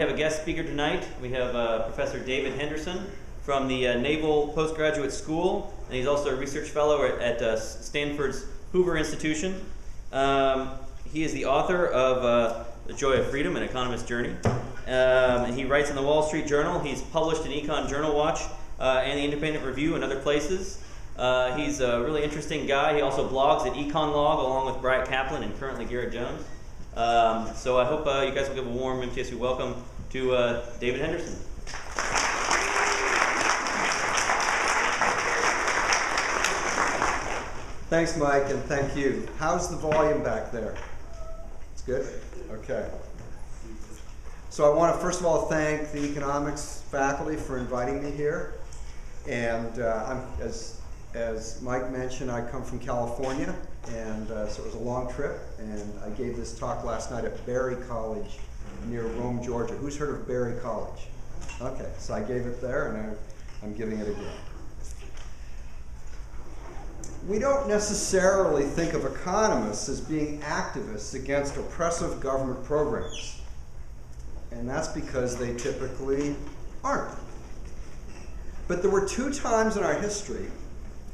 We have a guest speaker tonight. We have Professor David Henderson from the Naval Postgraduate School, and he's also a research fellow at Stanford's Hoover Institution. He is the author of The Joy of Freedom, An Economist's Journey. And he writes in the Wall Street Journal. He's published in Econ Journal Watch and the Independent Review and other places. He's a really interesting guy. He also blogs at EconLog along with Bryant Kaplan and currently Garrett Jones. So I hope you guys will give a warm MTSU welcome to David Henderson. Thanks, Mike, and thank you. How's the volume back there? It's good? Okay. So I want to first of all thank the economics faculty for inviting me here. And as Mike mentioned, I come from California, and so it was a long trip. And I gave this talk last night at Berry College near Rome, Georgia. Who's heard of Berry College? Okay, so I gave it there, and I'm giving it again. We don't necessarily think of economists as being activists against oppressive government programs. And that's because they typically aren't. But there were two times in our history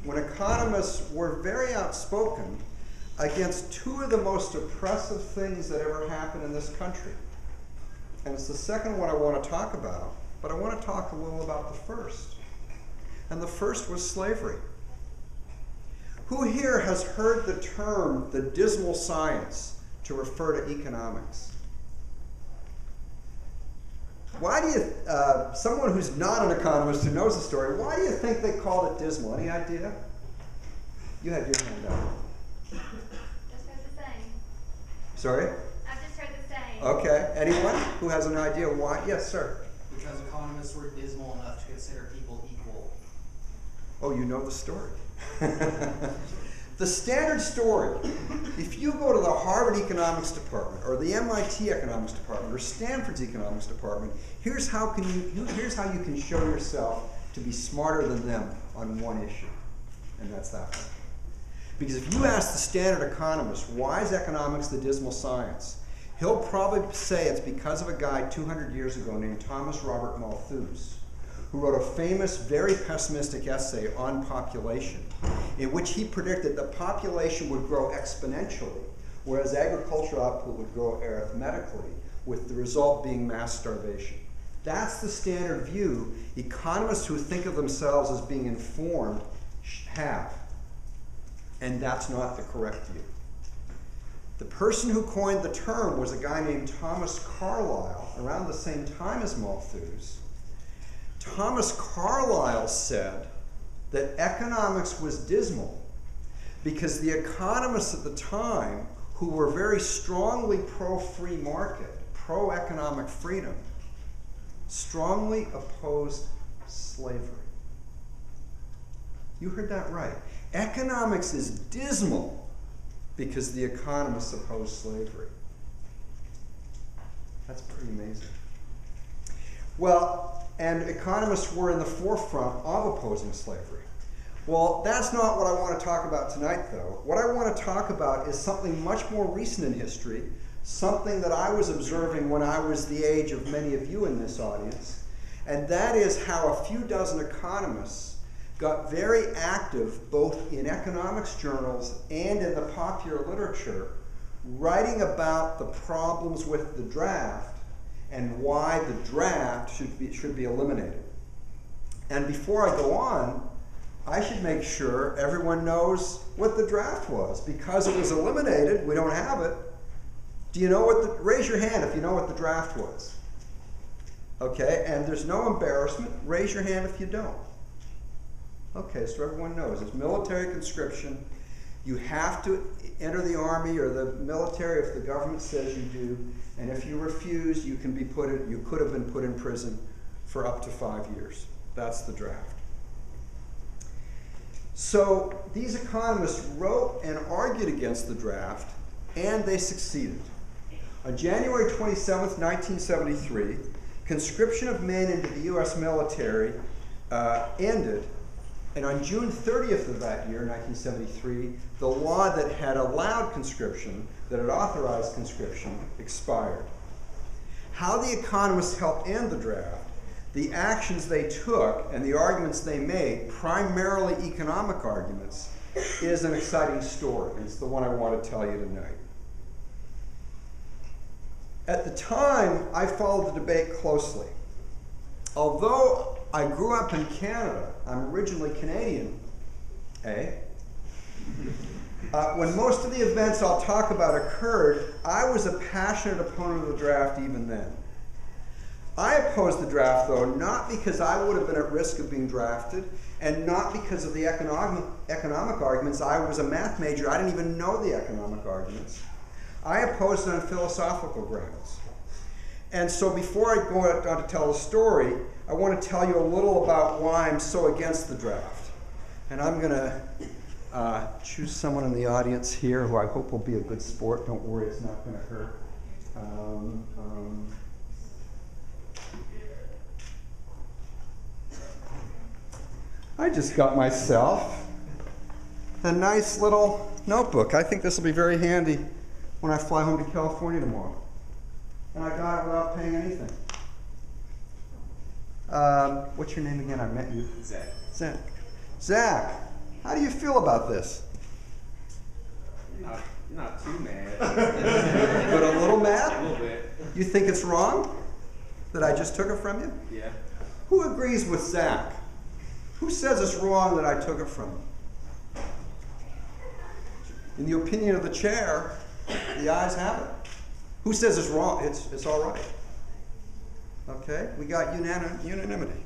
when economists were very outspoken against two of the most oppressive things that ever happened in this country. And it's the second one I want to talk about, but I want to talk a little about the first. And the first was slavery. Who here has heard the term the dismal science to refer to economics? Why do you, someone who's not an economist who knows the story, why do you think they called it dismal? Any idea? You had your hand up. Just heard the same. Sorry? I've just heard the same. Okay. Anyone who has an idea why? Yes, sir. Because economists were dismal enough to consider people equal. Oh, you know the story. The standard story, if you go to the Harvard Economics Department or the MIT Economics Department or Stanford's Economics Department, here's how you can show yourself to be smarter than them on one issue, and that's that one. Because if you ask the standard economist, why is economics the dismal science? He'll probably say it's because of a guy 200 years ago named Thomas Robert Malthus, who wrote a famous, very pessimistic essay on population, in which he predicted that population would grow exponentially, whereas agricultural output would grow arithmetically, with the result being mass starvation. That's the standard view economists who think of themselves as being informed have. And that's not the correct view. The person who coined the term was a guy named Thomas Carlyle, around the same time as Malthus. Thomas Carlyle said that economics was dismal because the economists at the time, who were very strongly pro-free market, pro-economic freedom, strongly opposed slavery. You heard that right. Economics is dismal because the economists oppose slavery. That's pretty amazing. Well, and economists were in the forefront of opposing slavery. Well, that's not what I want to talk about tonight, though. What I want to talk about is something much more recent in history, something that I was observing when I was the age of many of you in this audience, and that is how a few dozen economists got very active both in economics journals and in the popular literature, writing about the problems with the draft and why the draft should be eliminated. And before I go on, I should make sure everyone knows what the draft was. Because it was eliminated, we don't have it. Do you know what raise your hand if you know what the draft was. Okay, and there's no embarrassment. Raise your hand if you don't. Okay, so everyone knows. It's military conscription. You have to enter the army or the military if the government says you do, and if you refuse, you could have been put in prison for up to 5 years. That's the draft. So these economists wrote and argued against the draft, and they succeeded. On January 27th, 1973, conscription of men into the U.S. military ended. And on June 30th of that year, 1973, the law that had allowed conscription, that had authorized conscription, expired. how the economists helped end the draft, the actions they took, and the arguments they made, primarily economic arguments, is an exciting story. It's the one I want to tell you tonight. At the time, I followed the debate closely. Although I grew up in Canada, I'm originally Canadian, when most of the events I'll talk about occurred, I was a passionate opponent of the draft even then. I opposed the draft, though, not because I would have been at risk of being drafted, and not because of the economic arguments. I was a math major. I didn't even know the economic arguments. I opposed it on philosophical grounds. And so before I go on to tell the story, I want to tell you a little about why I'm so against the draft. And I'm going to choose someone in the audience here who I hope will be a good sport. Don't worry, it's not going to hurt. I just got myself a nice little notebook. I think this will be very handy when I fly home to California tomorrow. And I got it without paying anything. What's your name again? I met you. Zach. Zach. Zach, how do you feel about this? Not too mad. But a little mad? A little bit. You think it's wrong that I just took it from you? Yeah. Who agrees with Zach? Who says it's wrong that I took it from him? In the opinion of the chair, the ayes have it. Who says it's wrong? It's all right. Okay, we got unanimity.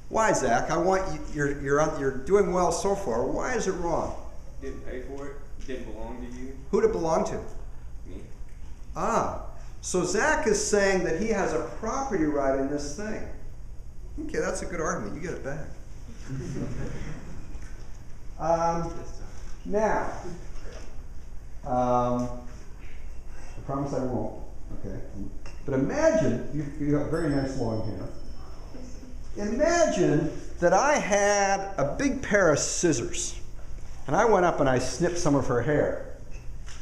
Why, Zach? I want you. You're doing well so far. Why is it wrong? Didn't pay for it. Didn't belong to you. Who'd it belong to? Me. Ah, so Zach is saying that he has a property right in this thing. Okay, that's a good argument. You get it back. Now, I promise I won't. Okay, but imagine you got very nice long hair. Imagine that I had a big pair of scissors, and I went up and I snipped some of her hair,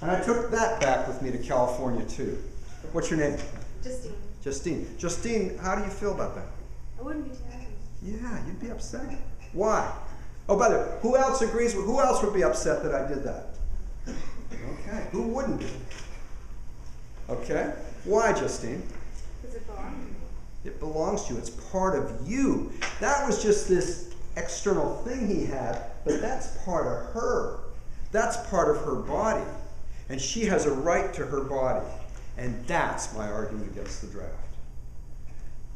and I took that back with me to California too. What's your name? Justine. Justine. Justine, how do you feel about that? I wouldn't be too happy. Yeah, you'd be upset. Why? Oh, by the way, who else would be upset that I did that? Okay, who wouldn't be? Okay, why, Justine? Does it belong to me? It belongs to you. It's part of you. That was just this external thing he had, but that's part of her. That's part of her body. And she has a right to her body. And that's my argument against the draft.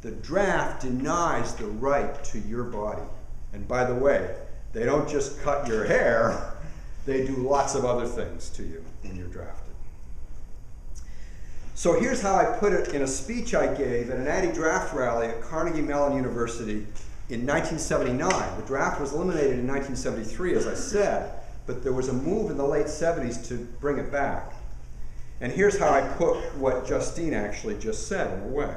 The draft denies the right to your body. And by the way, they don't just cut your hair, they do lots of other things to you when you're drafted. So here's how I put it in a speech I gave at an anti-draft rally at Carnegie Mellon University in 1979. The draft was eliminated in 1973, as I said, but there was a move in the late 70s to bring it back. And here's how I put what Justine actually just said in a way.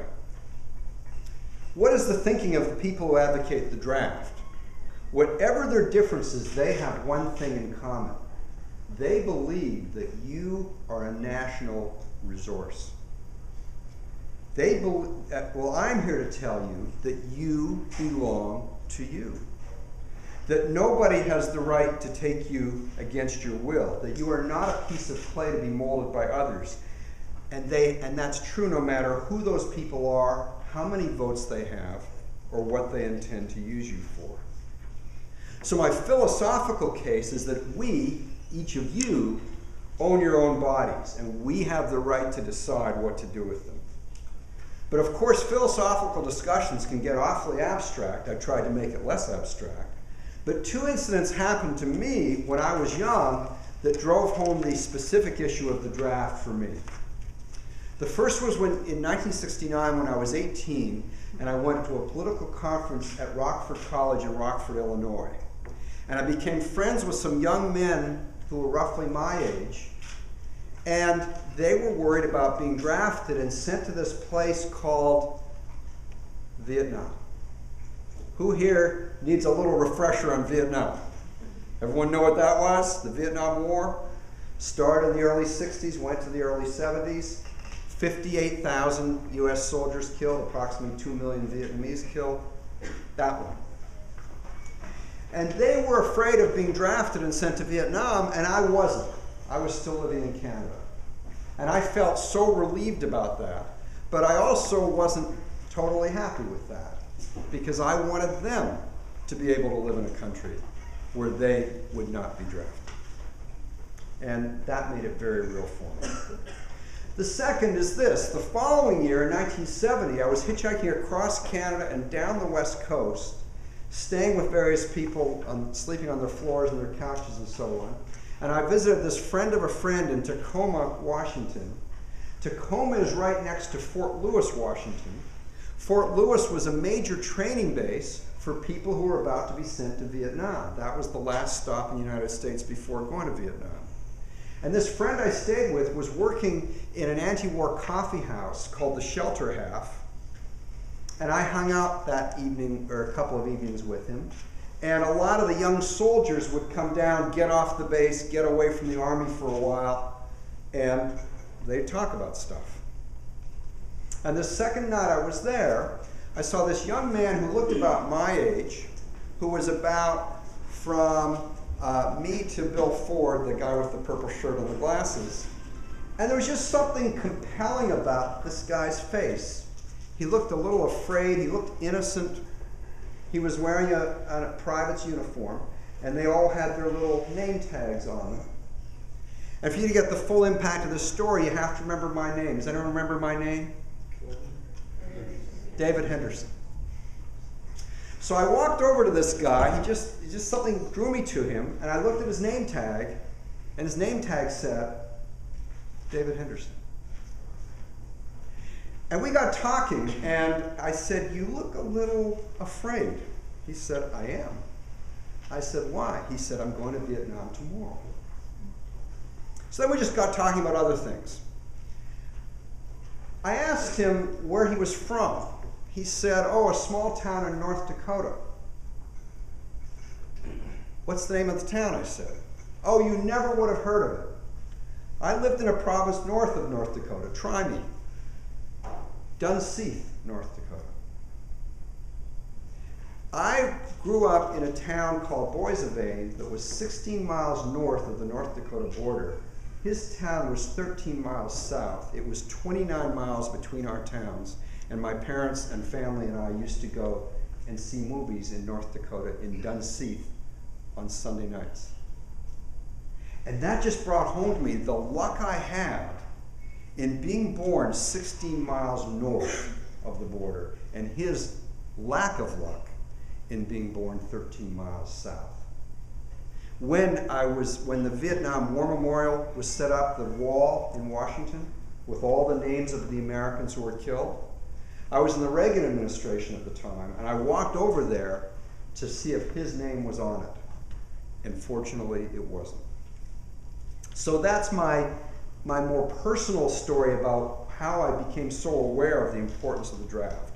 What is the thinking of the people who advocate the draft? Whatever their differences, they have one thing in common. They believe that you are a national resource. Well, I'm here to tell you that you belong to you. That nobody has the right to take you against your will. That you are not a piece of clay to be molded by others. And that's true no matter who those people are, how many votes they have, or what they intend to use you for. So my philosophical case is that we, each of you, own your own bodies, and we have the right to decide what to do with them. But of course, philosophical discussions can get awfully abstract. I've tried to make it less abstract. But two incidents happened to me when I was young that drove home the specific issue of the draft for me. The first was in 1969 when I was 18, and I went to a political conference at Rockford College in Rockford, Illinois. And I became friends with some young men who were roughly my age, and they were worried about being drafted and sent to this place called Vietnam. Who here needs a little refresher on Vietnam? Everyone know what that was? The Vietnam War started in the early 60s, went to the early 70s. 58,000 US soldiers killed, approximately 2 million Vietnamese killed. That one. And they were afraid of being drafted and sent to Vietnam, and I wasn't. I was still living in Canada. And I felt so relieved about that. But I also wasn't totally happy with that, because I wanted them to be able to live in a country where they would not be drafted. And that made it very real for me. The second is this. The following year, in 1970, I was hitchhiking across Canada and down the West Coast, staying with various people, sleeping on their floors and their couches and so on. And I visited this friend of a friend in Tacoma, Washington. Tacoma is right next to Fort Lewis, Washington. Fort Lewis was a major training base for people who were about to be sent to Vietnam. That was the last stop in the United States before going to Vietnam. And this friend I stayed with was working in an anti-war coffee house called the Shelter Half. And I hung out that evening, or a couple of evenings with him. And a lot of the young soldiers would come down, get off the base, get away from the army for a while, and they'd talk about stuff. And the second night I was there, I saw this young man who looked about my age, who was about from me to Bill Ford, the guy with the purple shirt and the glasses. And there was just something compelling about this guy's face. He looked a little afraid, he looked innocent. He was wearing a private's uniform, and they all had their little name tags on them. And for you to get the full impact of this story, you have to remember my name. Does anyone remember my name? David Henderson. So I walked over to this guy. He just something drew me to him, and I looked at his name tag, and his name tag said David Henderson. And we got talking, and I said, "You look a little afraid." He said, "I am." I said, "Why?" He said, "I'm going to Vietnam tomorrow." So then we just got talking about other things. I asked him where he was from. He said, "Oh, a small town in North Dakota." "What's the name of the town?" I said. "Oh, you never would have heard of it. I lived in a province north of North Dakota. Try me. Dunseith, North Dakota." I grew up in a town called Boissevain that was 16 miles north of the North Dakota border. His town was 13 miles south. It was 29 miles between our towns, and my parents and family and I used to go and see movies in North Dakota, in Dunseith, on Sunday nights. And that just brought home to me the luck I had in being born 16 miles north of the border, and his lack of luck in being born 13 miles south. When the Vietnam War Memorial was set up, the wall in Washington, with all the names of the Americans who were killed, I was in the Reagan administration at the time, and I walked over there to see if his name was on it. And fortunately, it wasn't. So that's my more personal story about how I became so aware of the importance of the draft.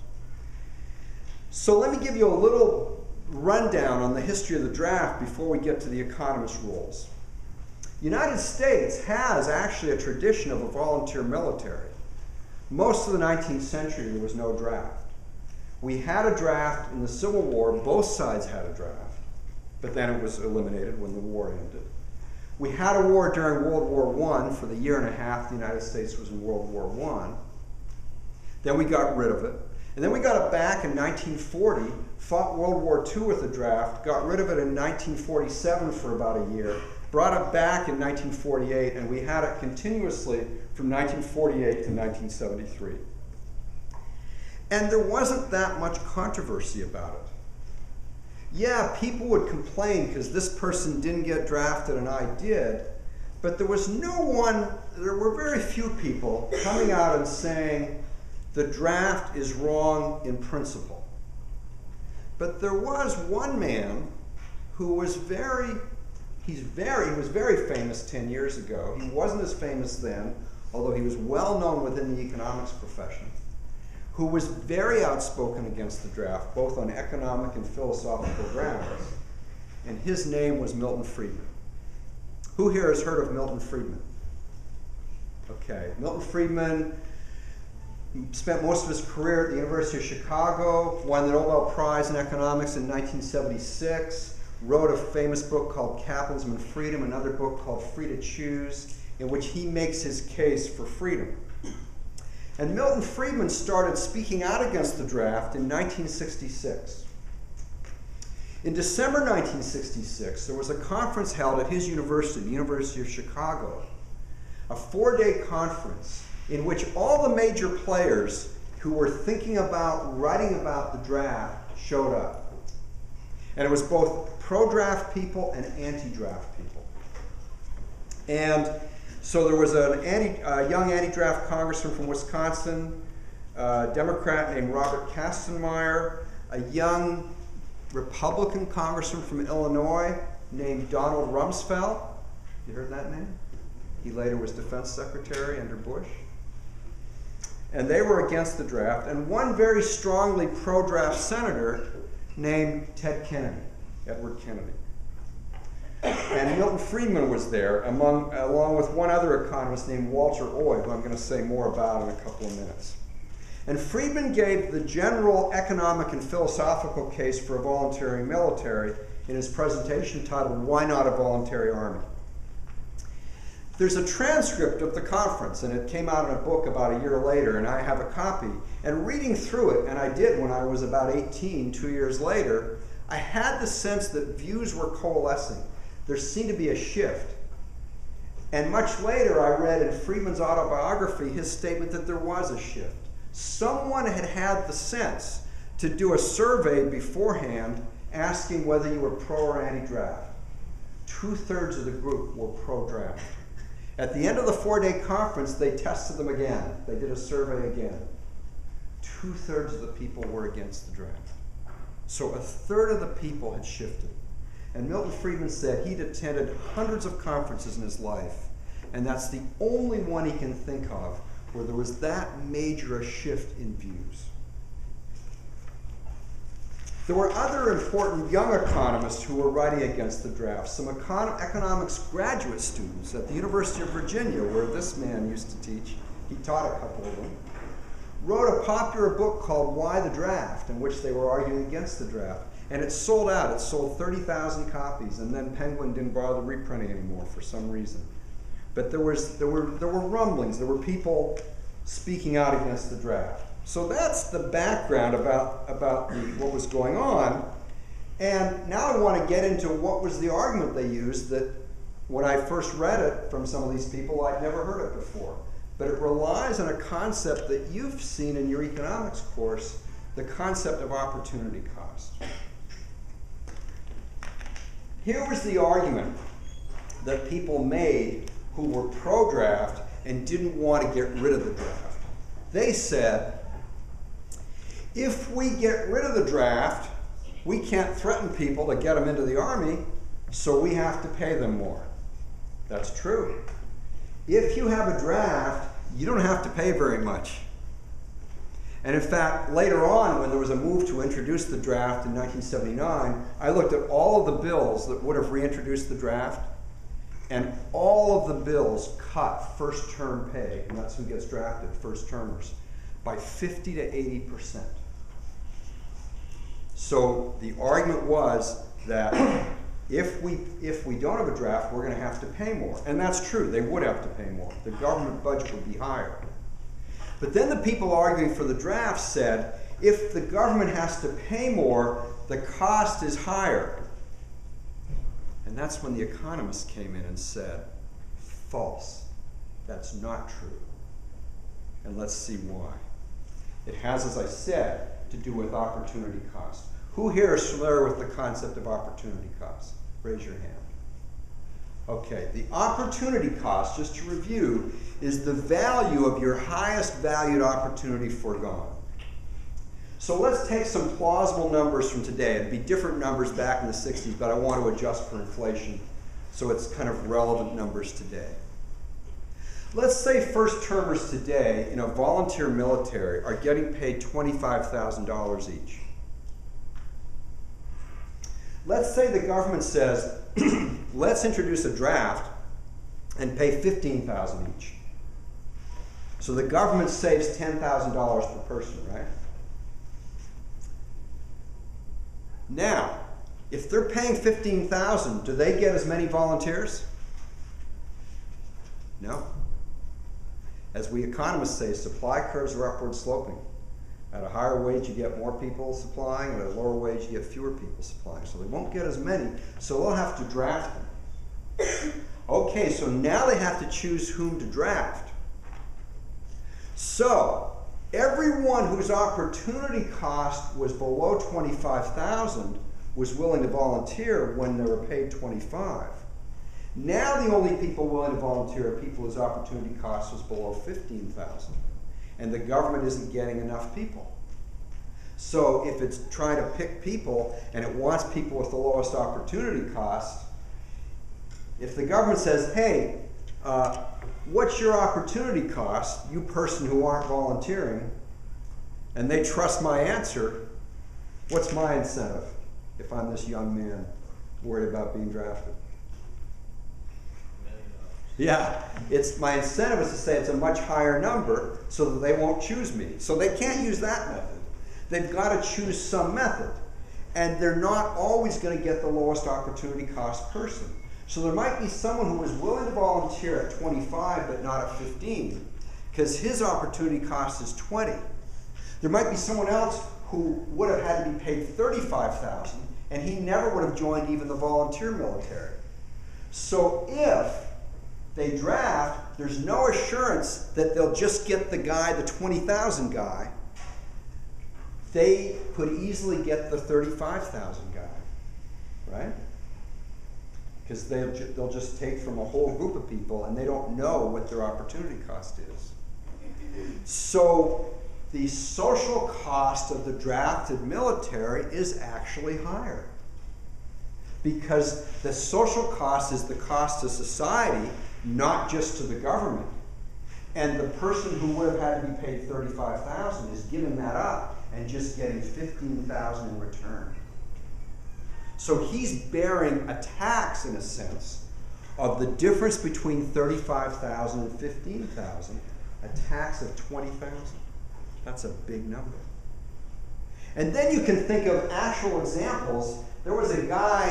So let me give you a little rundown on the history of the draft before we get to the economist roles. The United States has actually a tradition of a volunteer military. Most of the 19th century, there was no draft. We had a draft in the Civil War. Both sides had a draft, but then it was eliminated when the war ended. We had a war during World War I. For the year and a half the United States was in World War I. Then we got rid of it. And then we got it back in 1940, fought World War II with a draft, got rid of it in 1947 for about a year, brought it back in 1948, and we had it continuously from 1948 to 1973. And there wasn't that much controversy about it. Yeah, people would complain because this person didn't get drafted and I did, but there were very few people coming out and saying the draft is wrong in principle. But there was one man who was very famous 10 years ago. He wasn't as famous then, although he was well known within the economics profession, who was very outspoken against the draft, both on economic and philosophical grounds. And his name was Milton Friedman. Who here has heard of Milton Friedman? Okay, Milton Friedman spent most of his career at the University of Chicago, won the Nobel Prize in Economics in 1976, wrote a famous book called Capitalism and Freedom, another book called Free to Choose, in which he makes his case for freedom. And Milton Friedman started speaking out against the draft in 1966. In December 1966, there was a conference held at his university, the University of Chicago, a 4-day conference in which all the major players who were thinking about writing about the draft showed up. And it was both pro-draft people and anti-draft people. And so there was a young anti-draft congressman from Wisconsin, a Democrat named Robert Kastenmeier, a young Republican congressman from Illinois named Donald Rumsfeld. You heard that name? He later was defense secretary under Bush. And they were against the draft. And one very strongly pro-draft senator named Ted Kennedy, Edward Kennedy. And Milton Friedman was there, along with one other economist named Walter Oy, who I'm going to say more about in a couple of minutes. And Friedman gave the general economic and philosophical case for a voluntary military in his presentation titled, "Why Not a Voluntary Army?" There's a transcript of the conference, and it came out in a book about a year later, and I have a copy. And reading through it, and I did when I was about 18, 2 years later, I had the sense that views were coalescing. There seemed to be a shift. And much later, I read in Friedman's autobiography his statement that there was a shift. Someone had had the sense to do a survey beforehand asking whether you were pro or anti-draft. 2/3 of the group were pro-draft. At the end of the 4-day conference, they tested them again. They did a survey again. 2/3 of the people were against the draft. So 1/3 of the people had shifted. And Milton Friedman said he'd attended hundreds of conferences in his life, and that's the only one he can think of where there was that major a shift in views. There were other important young economists who were writing against the draft. Some economics graduate students at the University of Virginia, where this man used to teach, he taught a couple of them, wrote a popular book called Why the Draft, in which they were arguing against the draft. And it sold out. It sold 30,000 copies, and then Penguin didn't bother reprinting anymore for some reason. But there were rumblings. There were people speaking out against the draft. So that's the background about what was going on. And now I want to get into what was the argument they used that when I first read it from some of these people, I'd never heard it before. But it relies on a concept that you've seen in your economics course, the concept of opportunity cost. Here was the argument that people made who were pro-draft and didn't want to get rid of the draft. They said, if we get rid of the draft, we can't threaten people to get them into the army, so we have to pay them more. That's true. If you have a draft, you don't have to pay very much. And in fact, later on, when there was a move to introduce the draft in 1979, I looked at all of the bills that would have reintroduced the draft, and all of the bills cut first-term pay, and that's who gets drafted, first-termers, by 50 to 80%. So the argument was that if we don't have a draft, we're going to have to pay more. And that's true, they would have to pay more. The government budget would be higher. But then the people arguing for the draft said, if the government has to pay more, the cost is higher. And that's when the economists came in and said, false. That's not true. And let's see why. It has, as I said, to do with opportunity cost. Who here is familiar with the concept of opportunity cost? Raise your hand. Okay, the opportunity cost, just to review, is the value of your highest valued opportunity foregone. So let's take some plausible numbers from today. It'd be different numbers back in the 60s, but I want to adjust for inflation, so it's kind of relevant numbers today. Let's say first-termers today in a volunteer military are getting paid $25,000 each. Let's say the government says, let's introduce a draft and pay $15,000 each. So the government saves $10,000 per person, right? Now, if they're paying $15,000, do they get as many volunteers? No. As we economists say, supply curves are upward sloping. At a higher wage, you get more people supplying. At a lower wage, you get fewer people supplying. So they won't get as many, so they'll have to draft them. Okay, so now they have to choose whom to draft. So, everyone whose opportunity cost was below $25,000 was willing to volunteer when they were paid $25,000. Now the only people willing to volunteer are people whose opportunity cost was below $15,000. And the government isn't getting enough people. So if it's trying to pick people and it wants people with the lowest opportunity cost, if the government says, hey, what's your opportunity cost, you person who aren't volunteering, and they trust my answer, what's my incentive if I'm this young man worried about being drafted? Yeah, my incentive is to say it's a much higher number so that they won't choose me. So they can't use that method. They've got to choose some method. And they're not always going to get the lowest opportunity cost person. So there might be someone who was willing to volunteer at 25 but not at 15 because his opportunity cost is 20. There might be someone else who would have had to be paid $35,000 and he never would have joined even the volunteer military. So if they draft, there's no assurance that they'll just get the guy, the 20,000 guy. They could easily get the 35,000 guy, right? Because they'll just take from a whole group of people and they don't know what their opportunity cost is. So the social cost of the drafted military is actually higher. Because the social cost is the cost to society, not just to the government. And the person who would have had to be paid $35,000 is giving that up and just getting $15,000 in return. So he's bearing a tax, in a sense, of the difference between $35,000 and $15,000, a tax of $20,000. That's a big number. And then you can think of actual examples. There was a guy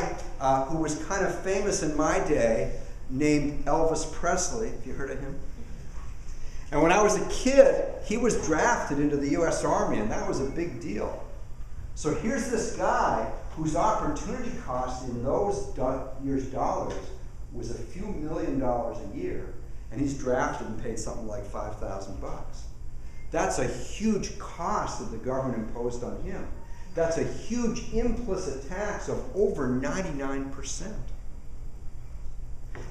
who was kind of famous in my day named Elvis Presley. Have you heard of him? And when I was a kid, he was drafted into the U.S. Army, and that was a big deal. So here's this guy whose opportunity cost in those years' dollars was a few $1 million a year, and he's drafted and paid something like $5,000. That's a huge cost that the government imposed on him. That's a huge implicit tax of over 99%.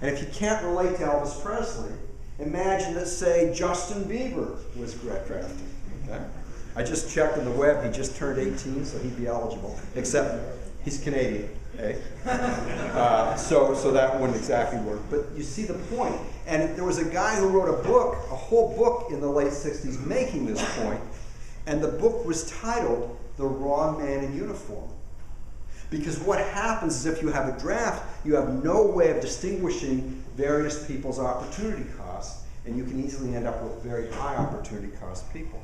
And if you can't relate to Elvis Presley, imagine that, say, Justin Bieber was drafted. Okay? I just checked on the web. He just turned 18, so he'd be eligible. Except he's Canadian. Okay? So that wouldn't exactly work. But you see the point. And there was a guy who wrote a book, a whole book in the late 60s making this point. And the book was titled The Wrong Man in Uniform. Because what happens is if you have a draft, you have no way of distinguishing various people's opportunity costs, and you can easily end up with very high opportunity cost people.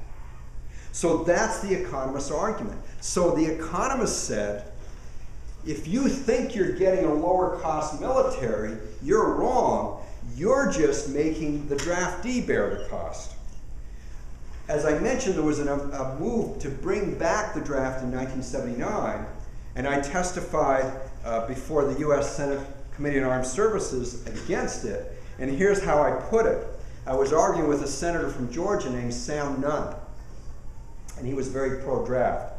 So that's the economist's argument. So the economist said, if you think you're getting a lower cost military, you're wrong. You're just making the draftee bear the cost. As I mentioned, there was a move to bring back the draft in 1979, and I testified before the U.S. Senate Committee on Armed Services against it. And here's how I put it. I was arguing with a senator from Georgia named Sam Nunn, and he was very pro-draft.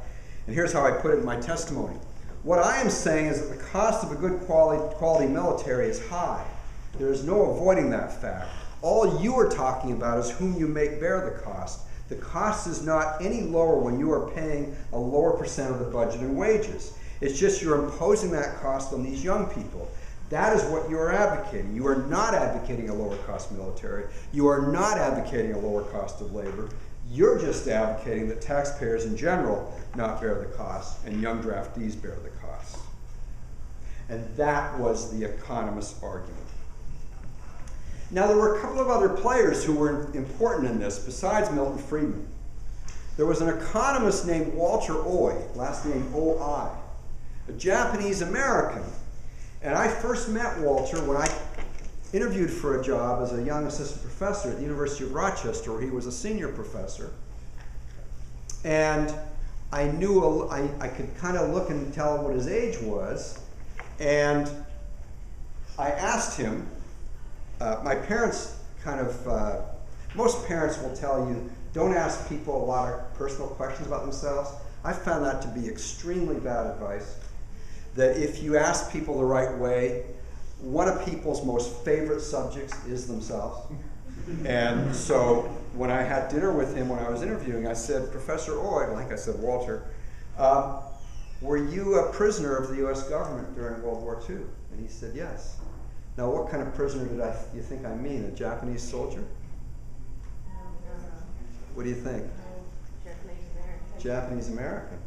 And here's how I put it in my testimony. What I am saying is that the cost of a good quality military is high. There is no avoiding that fact. All you are talking about is whom you make bear the cost. The cost is not any lower when you are paying a lower percent of the budget in wages. It's just you're imposing that cost on these young people. That is what you are advocating. You are not advocating a lower cost military. You are not advocating a lower cost of labor. You're just advocating that taxpayers in general not bear the cost and young draftees bear the cost. And that was the economist's argument. Now, there were a couple of other players who were important in this besides Milton Friedman. There was an economist named Walter Oy, last name O-I, a Japanese American. And I first met Walter when I interviewed for a job as a young assistant professor at the University of Rochester, where he was a senior professor. And I knew, I could kind of look and tell what his age was. And I asked him, my parents kind of, most parents will tell you, don't ask people a lot of personal questions about themselves. I found that to be extremely bad advice. That if you ask people the right way, one of people's most favorite subjects is themselves. And so when I had dinner with him when I was interviewing, I said, Professor Oy, like I said, Walter, were you a prisoner of the US government during World War II? And he said, yes. Now, what kind of prisoner did you think I mean? A Japanese soldier? What do you think? Japanese American. Japanese American.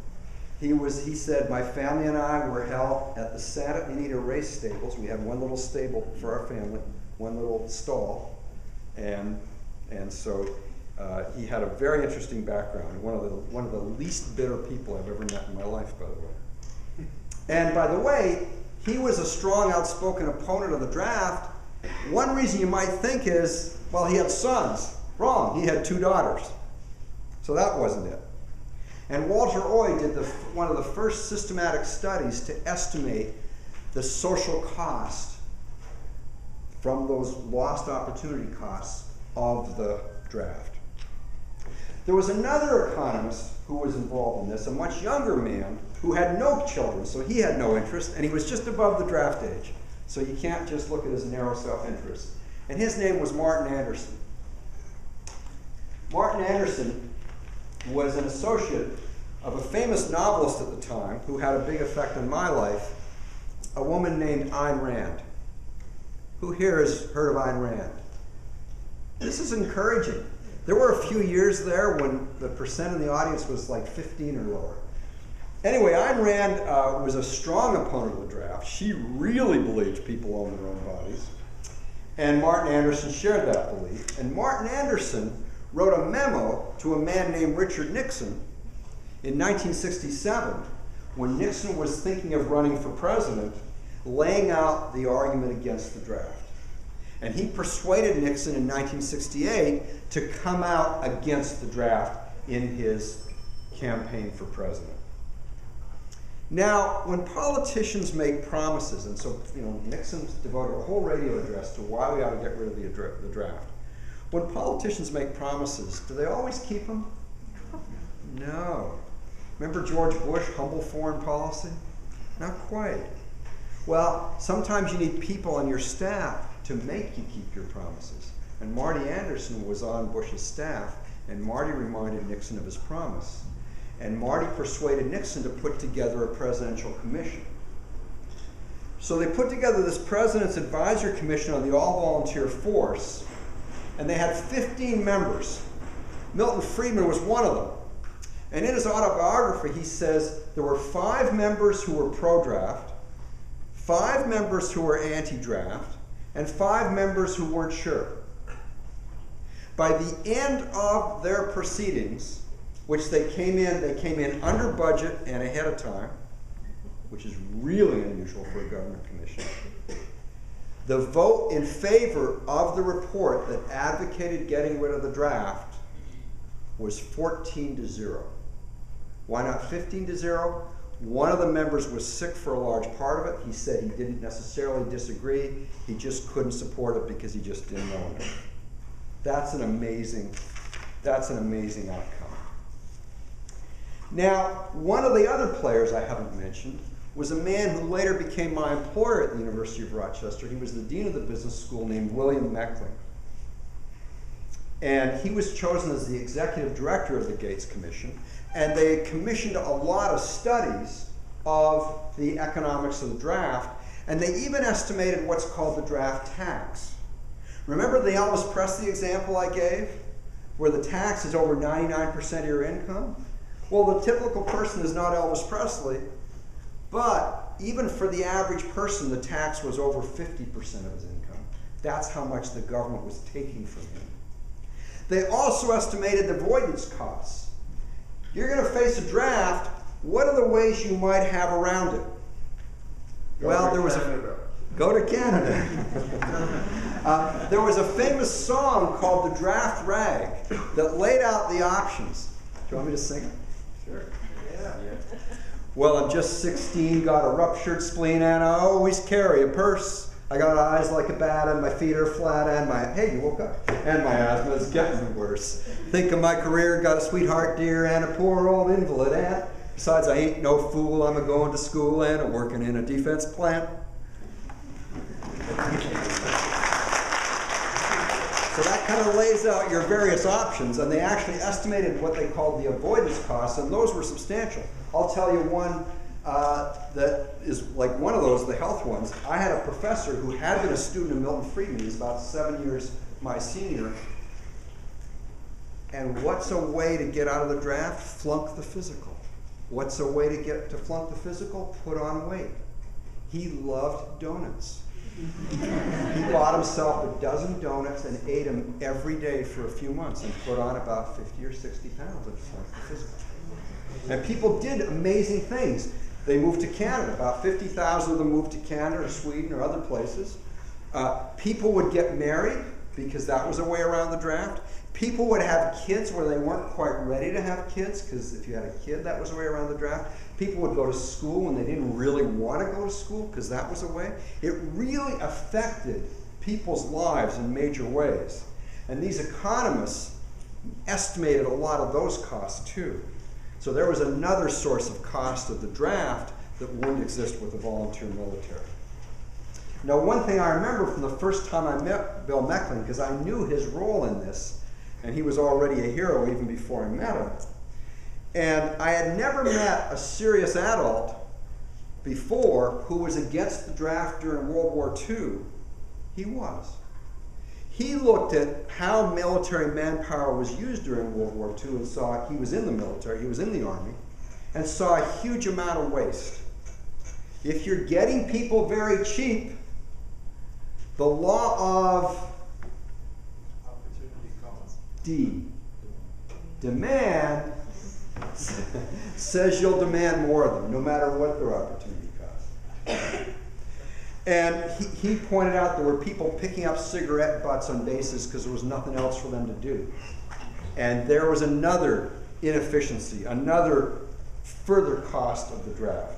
He said, my family and I were held at the Santa Anita race stables. We had one little stable for our family, one little stall. And so he had a very interesting background. One of the least bitter people I've ever met in my life, by the way. And by the way, he was a strong, outspoken opponent of the draft. One reason you might think is, well, he had sons. Wrong, he had 2 daughters. So that wasn't it. And Walter Oy did one of the first systematic studies to estimate the social cost from those lost opportunity costs of the draft. There was another economist who was involved in this, a much younger man who had no children, so he had no interest, and he was just above the draft age. So you can't just look at his narrow self-interest. And his name was Martin Anderson. Martin Anderson was an associate of a famous novelist at the time who had a big effect on my life, a woman named Ayn Rand. Who here has heard of Ayn Rand? This is encouraging. There were a few years there when the percent in the audience was like 15 or lower. Anyway, Ayn Rand was a strong opponent of the draft. She really believed people own their own bodies. And Martin Anderson shared that belief. And Martin Anderson wrote a memo to a man named Richard Nixon in 1967, when Nixon was thinking of running for president, laying out the argument against the draft. And he persuaded Nixon in 1968 to come out against the draft in his campaign for president. Now, when politicians make promises, and so Nixon devoted a whole radio address to why we ought to get rid of the draft. When politicians make promises, do they always keep them? No. Remember George Bush, humble foreign policy? Not quite. Well, sometimes you need people on your staff to make you keep your promises. And Marty Anderson was on Bush's staff, and Marty reminded Nixon of his promise. And Marty persuaded Nixon to put together a presidential commission. So they put together this President's Advisory Commission on the all-volunteer force, and they had 15 members. Milton Friedman was one of them. And in his autobiography, he says there were 5 members who were pro-draft, 5 members who were anti-draft, and 5 members who weren't sure. By the end of their proceedings, which they came in under budget and ahead of time, which is really unusual for a government commission. The vote in favor of the report that advocated getting rid of the draft was 14-0. Why not 15-0? One of the members was sick for a large part of it. He said he didn't necessarily disagree. He just couldn't support it because he just didn't know it. That's an amazing outcome. Now, one of the other players I haven't mentioned was a man who later became my employer at the University of Rochester. He was the dean of the business school, named William Meckling. And he was chosen as the executive director of the Gates Commission. And they commissioned a lot of studies of the economics of the draft. And they even estimated what's called the draft tax. Remember the Elvis Presley example I gave, where the tax is over 99% of your income? Well, the typical person is not Elvis Presley, but even for the average person, the tax was over 50% of his income. That's how much the government was taking from him. They also estimated the avoidance costs. You're going to face a draft. What are the ways you might have around it? Well, there was go to Canada. There was a famous song called "The Draft Rag" that laid out the options. Do you want me to sing it? Sure. Yeah. Well, I'm just 16, got a ruptured spleen, and I always carry a purse. I got eyes like a bat, and my feet are flat, and hey, you woke up. And my asthma's getting worse. Think of my career, got a sweetheart dear, and a poor old invalid aunt. Besides, I ain't no fool, I'm a-going to school, and I'm working in a defense plant. So that kind of lays out your various options, and they actually estimated what they called the avoidance costs, and those were substantial. I'll tell you one that is like one of those, the health ones. I had a professor who had been a student of Milton Friedman. He's about 7 years my senior. And what's a way to get out of the draft? Flunk the physical. What's a way to flunk the physical? Put on weight. He loved donuts. He bought himself a dozen donuts and ate them every day for a few months and put on about 50 or 60 pounds and flunked the physical. And people did amazing things. They moved to Canada. About 50,000 of them moved to Canada or Sweden or other places. People would get married because that was a way around the draft. People would have kids where they weren't quite ready to have kids, because if you had a kid, that was a way around the draft. People would go to school when they didn't really want to go to school, because that was a way. It really affected people's lives in major ways. And these economists estimated a lot of those costs too. So there was another source of cost of the draft that wouldn't exist with the volunteer military. Now, one thing I remember from the first time I met Bill Meckling, because I knew his role in this, and he was already a hero even before I met him. And I had never met a serious adult before who was against the draft during World War II. He was. He looked at how military manpower was used during World War II and saw he was in the military, he was in the Army, and saw a huge amount of waste. If you're getting people very cheap, the law of demand says you'll demand more of them, no matter what their opportunity cost. And he pointed out there were people picking up cigarette butts on bases because there was nothing else for them to do. And there was another inefficiency, another further cost of the draft.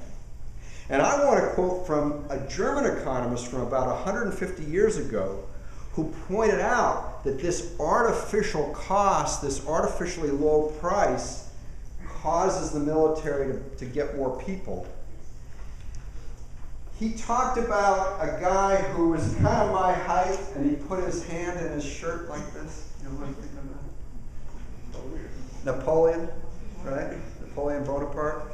And I want to quote from a German economist from about 150 years ago who pointed out that this artificial cost, this artificially low price, causes the military to get more people. He talked about a guy who was kind of my height, and he put his hand in his shirt like this. You know what I'm thinking about? Napoleon, right? Napoleon Bonaparte.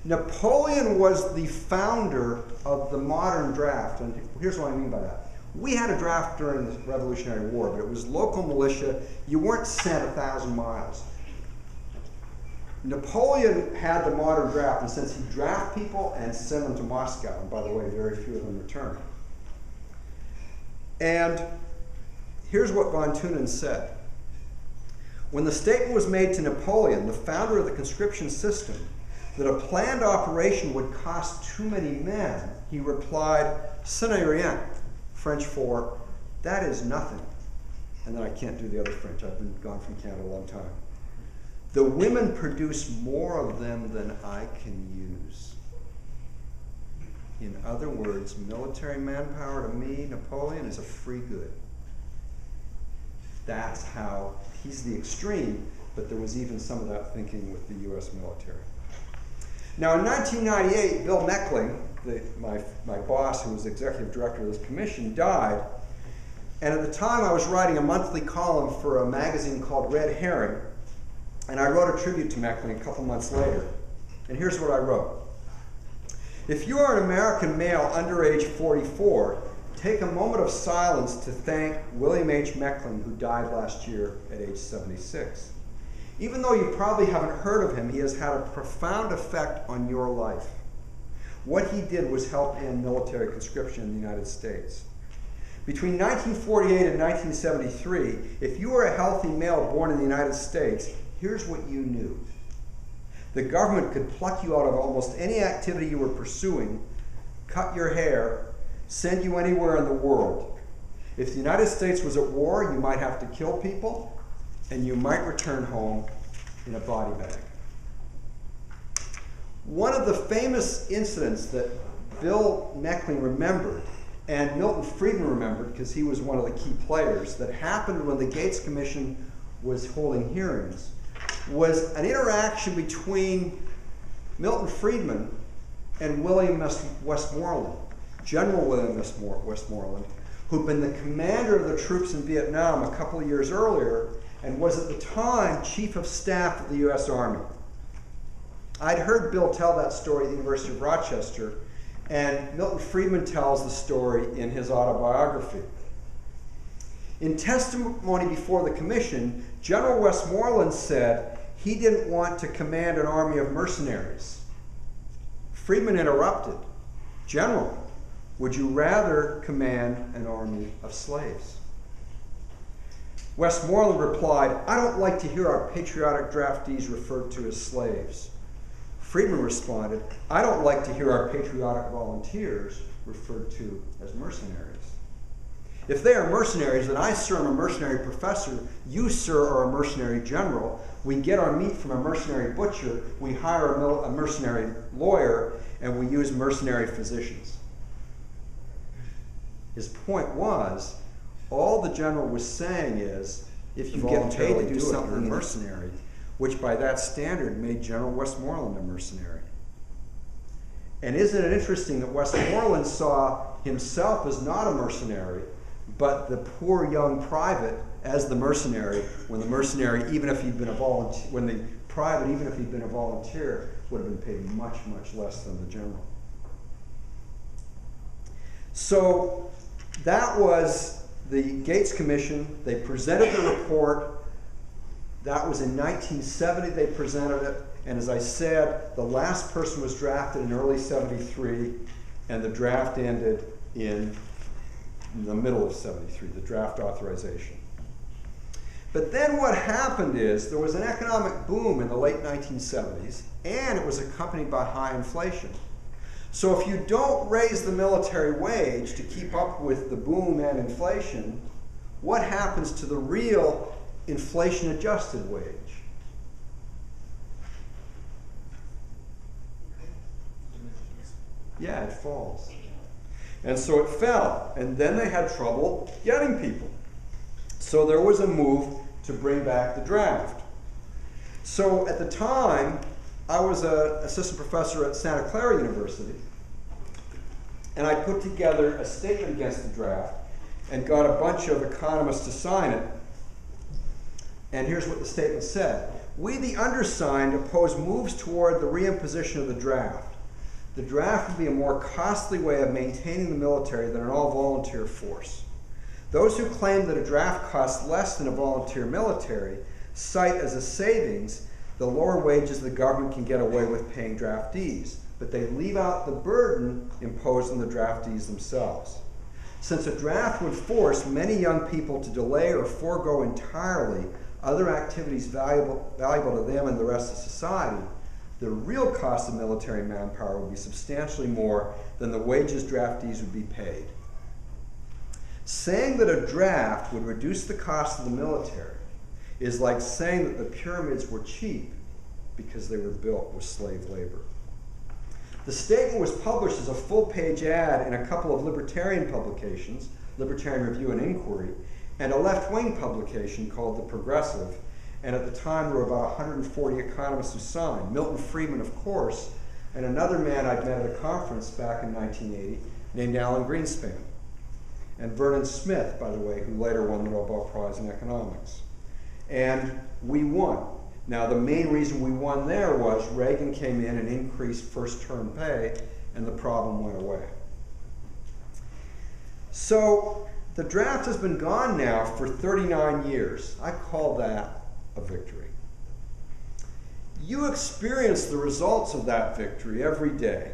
Napoleon was the founder of the modern draft, and here's what I mean by that. We had a draft during the Revolutionary War, but it was local militia. You weren't sent 1,000 miles. Napoleon had the modern draft in the sense he'd draft people and send them to Moscow. And by the way, very few of them returned. And here's what von Thunen said. When the statement was made to Napoleon, the founder of the conscription system, that a planned operation would cost too many men, he replied, "Ce n'est rien," French for, "that is nothing." And then I can't do the other French. I've been gone from Canada a long time. "The women produce more of them than I can use." In other words, military manpower to me, Napoleon, is a free good. That's how, he's the extreme, but there was even some of that thinking with the US military. Now in 1998, Bill Meckling, my boss, who was executive director of this commission, died. And at the time I was writing a monthly column for a magazine called Red Herring, and I wrote a tribute to Meckling a couple months later. And here's what I wrote. If you are an American male under age 44, take a moment of silence to thank William H. Meckling, who died last year at age 76. Even though you probably haven't heard of him, he has had a profound effect on your life. What he did was help end military conscription in the United States. Between 1948 and 1973, if you were a healthy male born in the United States, here's what you knew. The government could pluck you out of almost any activity you were pursuing, cut your hair, send you anywhere in the world. If the United States was at war, you might have to kill people, and you might return home in a body bag. One of the famous incidents that Bill Meckling remembered, and Milton Friedman remembered because he was one of the key players, that happened when the Gates Commission was holding hearings, was an interaction between Milton Friedman and William Westmoreland, General William Westmoreland, who'd been the commander of the troops in Vietnam a couple of years earlier and was at the time Chief of Staff of the U.S. Army. I'd heard Bill tell that story at the University of Rochester, and Milton Friedman tells the story in his autobiography. In testimony before the commission, General Westmoreland said he didn't want to command an army of mercenaries. Friedman interrupted. General, would you rather command an army of slaves? Westmoreland replied, I don't like to hear our patriotic draftees referred to as slaves. Friedman responded, I don't like to hear our patriotic volunteers referred to as mercenaries. If they are mercenaries, then I, sir, am a mercenary professor. You, sir, are a mercenary general. We get our meat from a mercenary butcher. We hire a mercenary lawyer, and we use mercenary physicians. His point was, all the general was saying is, if you get paid to do something mercenary, which by that standard made General Westmoreland a mercenary. And isn't it interesting that Westmoreland saw himself as not a mercenary, but the poor young private as the mercenary, when the mercenary, even if he'd been a volunteer, when the private, even if he'd been a volunteer, would have been paid much, much less than the general. So that was the Gates Commission. They presented the report. That was in 1970 they presented it. And as I said, the last person was drafted in early 73, and the draft ended in the middle of 73, the draft authorization. But then what happened is there was an economic boom in the late 1970s, and it was accompanied by high inflation. So if you don't raise the military wage to keep up with the boom and inflation, what happens to the real inflation-adjusted wage? Yeah, it falls. And so it fell, and then they had trouble getting people. So there was a move to bring back the draft. So at the time, I was an assistant professor at Santa Clara University, and I put together a statement against the draft and got a bunch of economists to sign it. And here's what the statement said. We, the undersigned, oppose moves toward the reimposition of the draft. The draft would be a more costly way of maintaining the military than an all-volunteer force. Those who claim that a draft costs less than a volunteer military cite as a savings the lower wages the government can get away with paying draftees, but they leave out the burden imposed on the draftees themselves. Since a draft would force many young people to delay or forego entirely other activities valuable to them and the rest of society, the real cost of military manpower would be substantially more than the wages draftees would be paid. Saying that a draft would reduce the cost of the military is like saying that the pyramids were cheap because they were built with slave labor. The statement was published as a full-page ad in a couple of libertarian publications, Libertarian Review and Inquiry, and a left-wing publication called The Progressive. And at the time, there were about 140 economists who signed. Milton Friedman, of course, and another man I'd met at a conference back in 1980 named Alan Greenspan. And Vernon Smith, by the way, who later won the Nobel Prize in Economics. And we won. Now, the main reason we won there was Reagan came in and increased first-term pay, and the problem went away. So the draft has been gone now for 39 years. I call that a victory. You experience the results of that victory every day,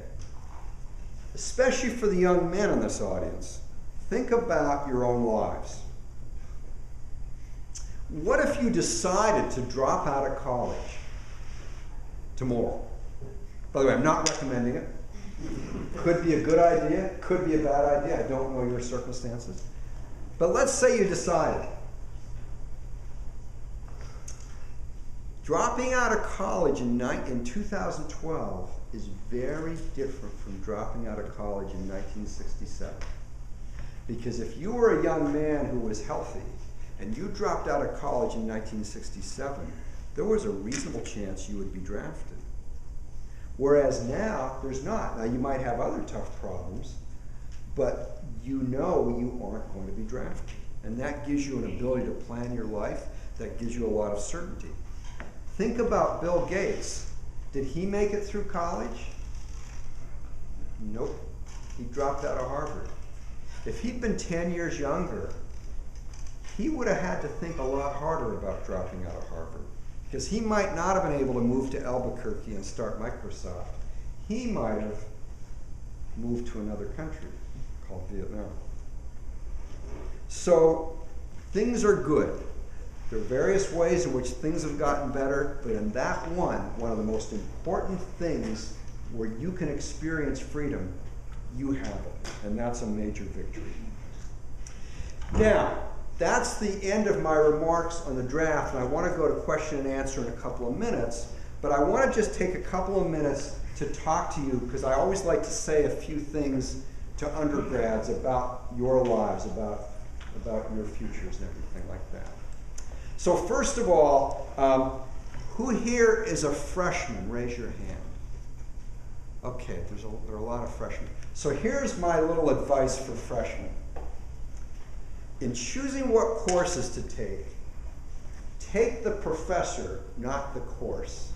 especially for the young men in this audience. think about your own lives. What if you decided to drop out of college tomorrow? By the way, I'm not recommending it. Could be a good idea, could be a bad idea. I don't know your circumstances. But let's say you decided. Dropping out of college in 2012 is very different from dropping out of college in 1967. Because if you were a young man who was healthy and you dropped out of college in 1967, there was a reasonable chance you would be drafted. Whereas now, there's not. Now, you might have other tough problems, but you know you aren't going to be drafted. And that gives you an ability to plan your life. That gives you a lot of certainty. Think about Bill Gates. Did he make it through college? Nope. He dropped out of Harvard. If he'd been 10 years younger, he would have had to think a lot harder about dropping out of Harvard. Because he might not have been able to move to Albuquerque and start Microsoft. He might have moved to another country called Vietnam. So things are good. There are various ways in which things have gotten better, but in that one of the most important things where you can experience freedom, you have it. And that's a major victory. Now, that's the end of my remarks on the draft, and I want to go to question and answer in a couple of minutes, but I want to just take a couple of minutes to talk to you, because I always like to say a few things to undergrads about your lives, about your futures and everything like that. So first of all, who here is a freshman? Raise your hand. Okay, there are a lot of freshmen. So here's my little advice for freshmen. In choosing what courses to take the professor, not the course.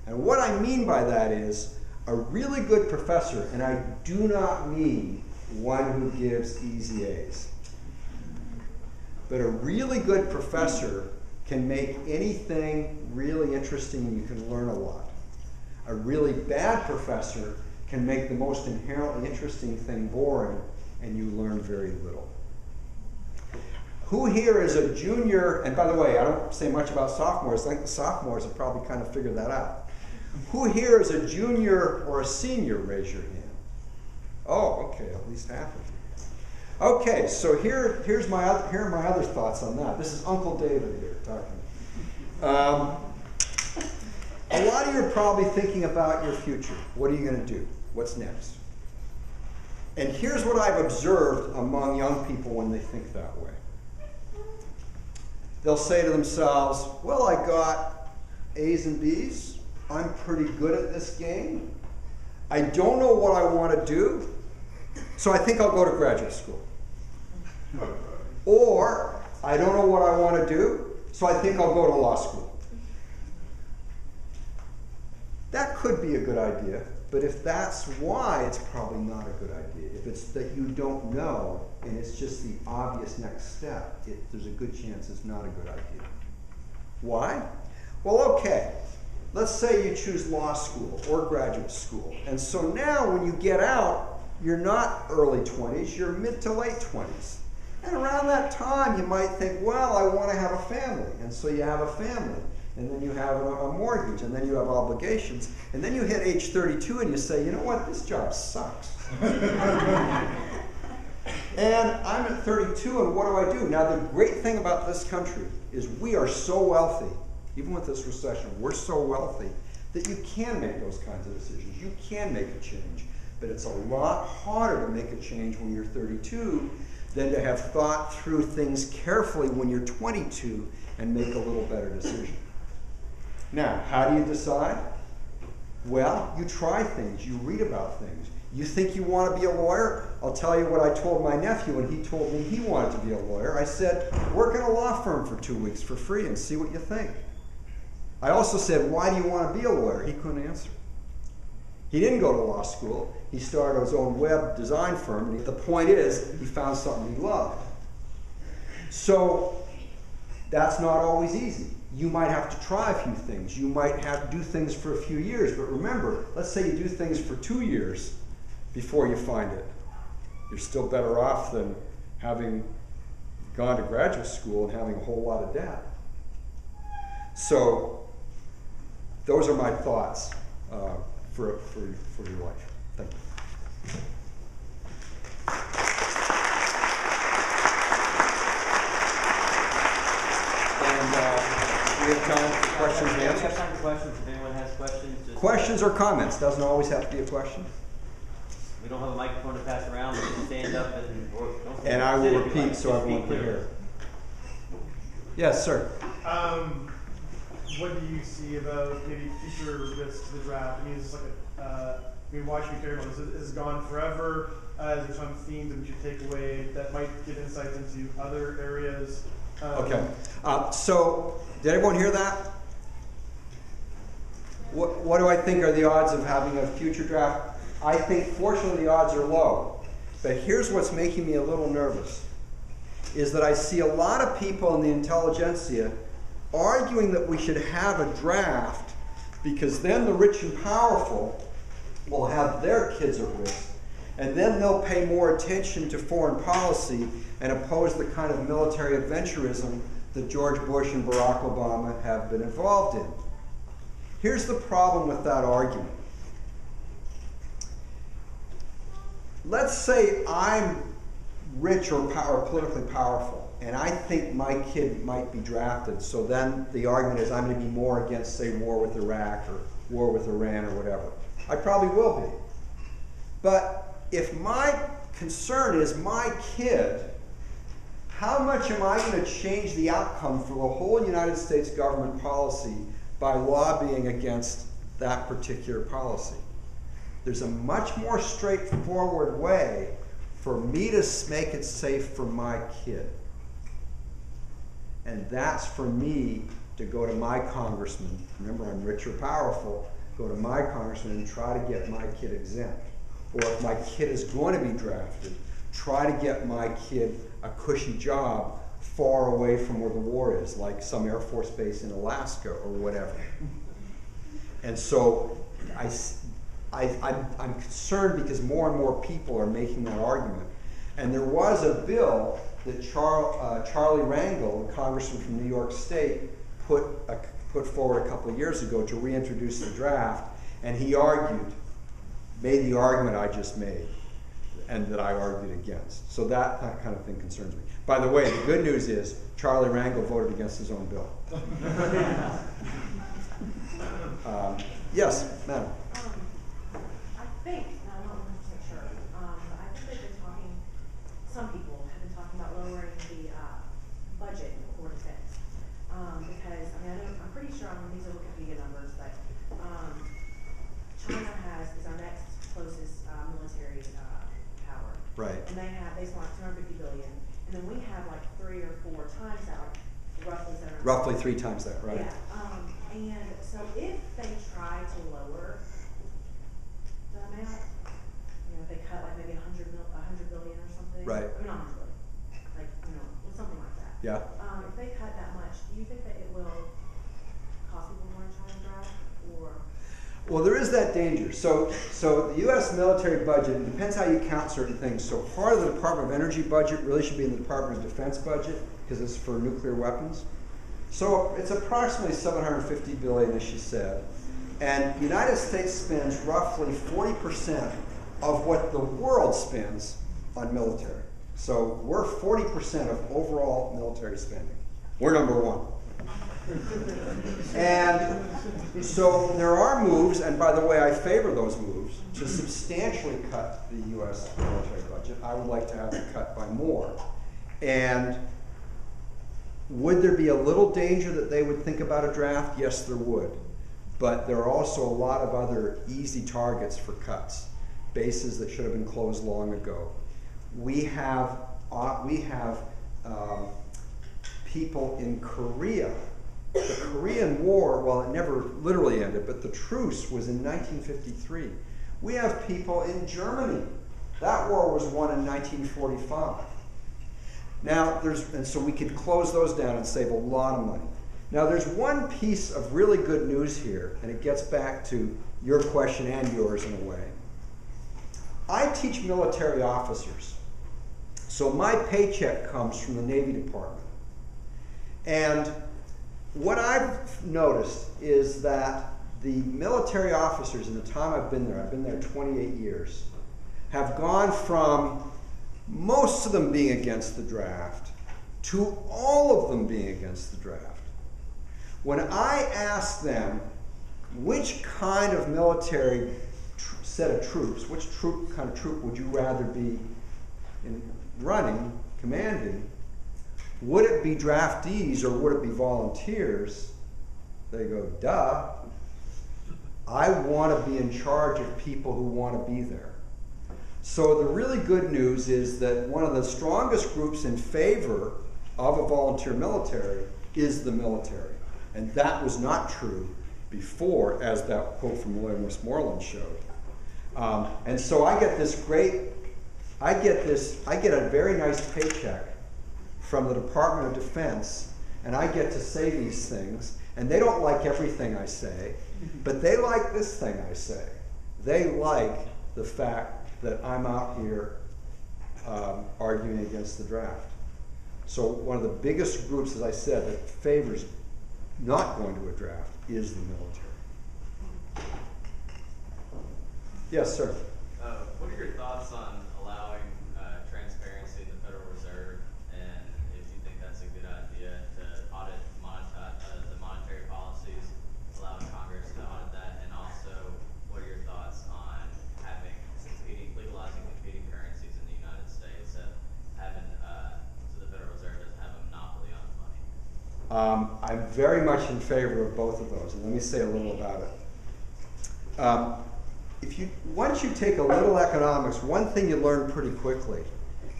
And what I mean by that is a really good professor, and I do not mean one who gives easy A's. But a really good professor can make anything really interesting and you can learn a lot. A really bad professor can make the most inherently interesting thing boring and you learn very little. Who here is a junior, and by the way, I don't say much about sophomores. I think the sophomores have probably kind of figured that out. Who here is a junior or a senior? Raise your hand. Oh, okay, at least half of you. Okay, so here are my other thoughts on that. This is Uncle David here talking. A lot of you are probably thinking about your future. What are you going to do? What's next? And here's what I've observed among young people when they think that way. They'll say to themselves, well, I got A's and B's. I'm pretty good at this game. I don't know what I want to do, so I think I'll go to graduate school. Or, I don't know what I want to do, so I think I'll go to law school. That could be a good idea, but if that's why, it's probably not a good idea. If it's that you don't know, and it's just the obvious next step, there's a good chance it's not a good idea. Why? Well, okay. Let's say you choose law school or graduate school. And so now when you get out, you're not early 20s, you're mid to late 20s. And around that time, you might think, well, I want to have a family. And so you have a family. And then you have a mortgage. And then you have obligations. And then you hit age 32 and you say, you know what, this job sucks. And I'm at 32, and what do? Now, the great thing about this country is we are so wealthy, even with this recession, we're so wealthy that you can make those kinds of decisions. You can make a change. But it's a lot harder to make a change when you're 32 than to have thought through things carefully when you're 22 and make a little better decision. Now, how do you decide? Well, you try things. You read about things. You think you want to be a lawyer? I'll tell you what I told my nephew when he told me he wanted to be a lawyer. I said, work in a law firm for 2 weeks for free and see what you think. I also said, why do you want to be a lawyer? He couldn't answer. He didn't go to law school. He started his own web design firm. And the point is, he found something he loved. So that's not always easy. You might have to try a few things. You might have to do things for a few years. But remember, let's say you do things for 2 years before you find it. you're still better off than having gone to graduate school and having a whole lot of debt. So those are my thoughts for your life. Thank you. We have time for questions and We have answers. time for questions. If anyone has questions, just Questions or comments? Doesn't always have to be a question. we don't have a microphone to pass around. You can stand up or don't stand And up. I Sit will if you repeat like. so Just everyone speak can clearly. hear. Yes, sir. What do you see about maybe future risks to the draft? I mean, is this like why should we care about this? Is it gone forever? Is there some themes that we should take away that might give insights into other areas? Okay. So, did everyone hear that? What do I think are the odds of having a future draft? I think, fortunately, the odds are low. But here's what's making me a little nervous, is that I see a lot of people in the intelligentsia arguing that we should have a draft because then the rich and powerful will have their kids at risk, and then they'll pay more attention to foreign policy and oppose the kind of military adventurism that George Bush and Barack Obama have been involved in. Here's the problem with that argument. Let's say I'm rich or politically powerful, and I think my kid might be drafted, so then the argument is I'm going to be more against, say, war with Iraq or war with Iran or whatever. I probably will be. But if my concern is my kid, how much am I going to change the outcome for the whole United States government policy by lobbying against that particular policy? There's a much more straightforward way for me to make it safe for my kid. And that's for me to go to my congressman. Remember, I'm rich or powerful. Go to my congressman and try to get my kid exempt. Or if my kid is going to be drafted, try to get my kid a cushy job far away from where the war is, like some Air Force base in Alaska or whatever. And so I'm concerned because more and more people are making that argument. And there was a bill that Charlie Rangel, a congressman from New York State, put forward a couple of years ago to reintroduce the draft, and he made the argument I just made, and that I argued against. So that kind of thing concerns me. By the way, the good news is Charlie Rangel voted against his own bill. Yes, madam. I think, I'm not 100% sure, but I think they've been talking, some people have been talking about lowering the budget for defense. Because, I mean, I'm pretty sure, these are Wikipedia numbers, but China is our next closest military power. Right. And they spent like $250 billion, and then we have like 3 or 4 times that, Roughly 3 times that, right? Yeah. And so if they try to lower the amount, if they cut like maybe $100 billion or something. Right. I mean, not 100 billion, like something like that. Yeah. If they cut that much, do you think that it will cost people more in China drive, or? Well, there is that danger. So the U.S. military budget, it depends how you count certain things. So part of the Department of Energy budget really should be in the Department of Defense budget because it's for nuclear weapons. So it's approximately $750 billion, as she said. And the United States spends roughly 40% of what the world spends on military. So we're 40% of overall military spending. We're number 1. And so there are moves, and by the way, I favor those moves, to substantially cut the U.S. military budget. I would like to have it cut by more. And would there be a little danger that they would think about a draft? Yes, there would. But there are also a lot of other easy targets for cuts, bases that should have been closed long ago. We have people in Korea. The Korean War, well, it never literally ended, but the truce was in 1953. We have people in Germany. That war was won in 1945. Now, and so we could close those down and save a lot of money. Now, there's one piece of really good news here, and it gets back to your question and yours in a way. I teach military officers So my paycheck comes from the Navy Department. And what I've noticed is that the military officers in the time I've been there 28 years, have gone from most of them being against the draft to all of them being against the draft. When I ask them which kind of military set of troops, which kind of troop would you rather be running, commanding, would it be draftees or would it be volunteers? They go, duh. I want to be in charge of people who want to be there. So the really good news is that one of the strongest groups in favor of a volunteer military is the military. And that was not true before, as that quote from William Westmoreland showed. And so I get a very nice paycheck from the Department of Defense, and I get to say these things, and they don't like everything I say, but they like this thing I say. They like the fact that I'm out here arguing against the draft. So one of the biggest groups, as I said, that favors not going to a draft is the military. Yes, sir. What are your thoughts on allowing transparency in the Federal Reserve, and if you think that's a good idea to audit the monetary policies, allowing Congress to audit that, and also what are your thoughts on legalizing competing currencies in the United States, so the Federal Reserve doesn't have a monopoly on money? I'm very much in favor of both of those, and let me say a little about it. Once you take a little economics, one thing you learn pretty quickly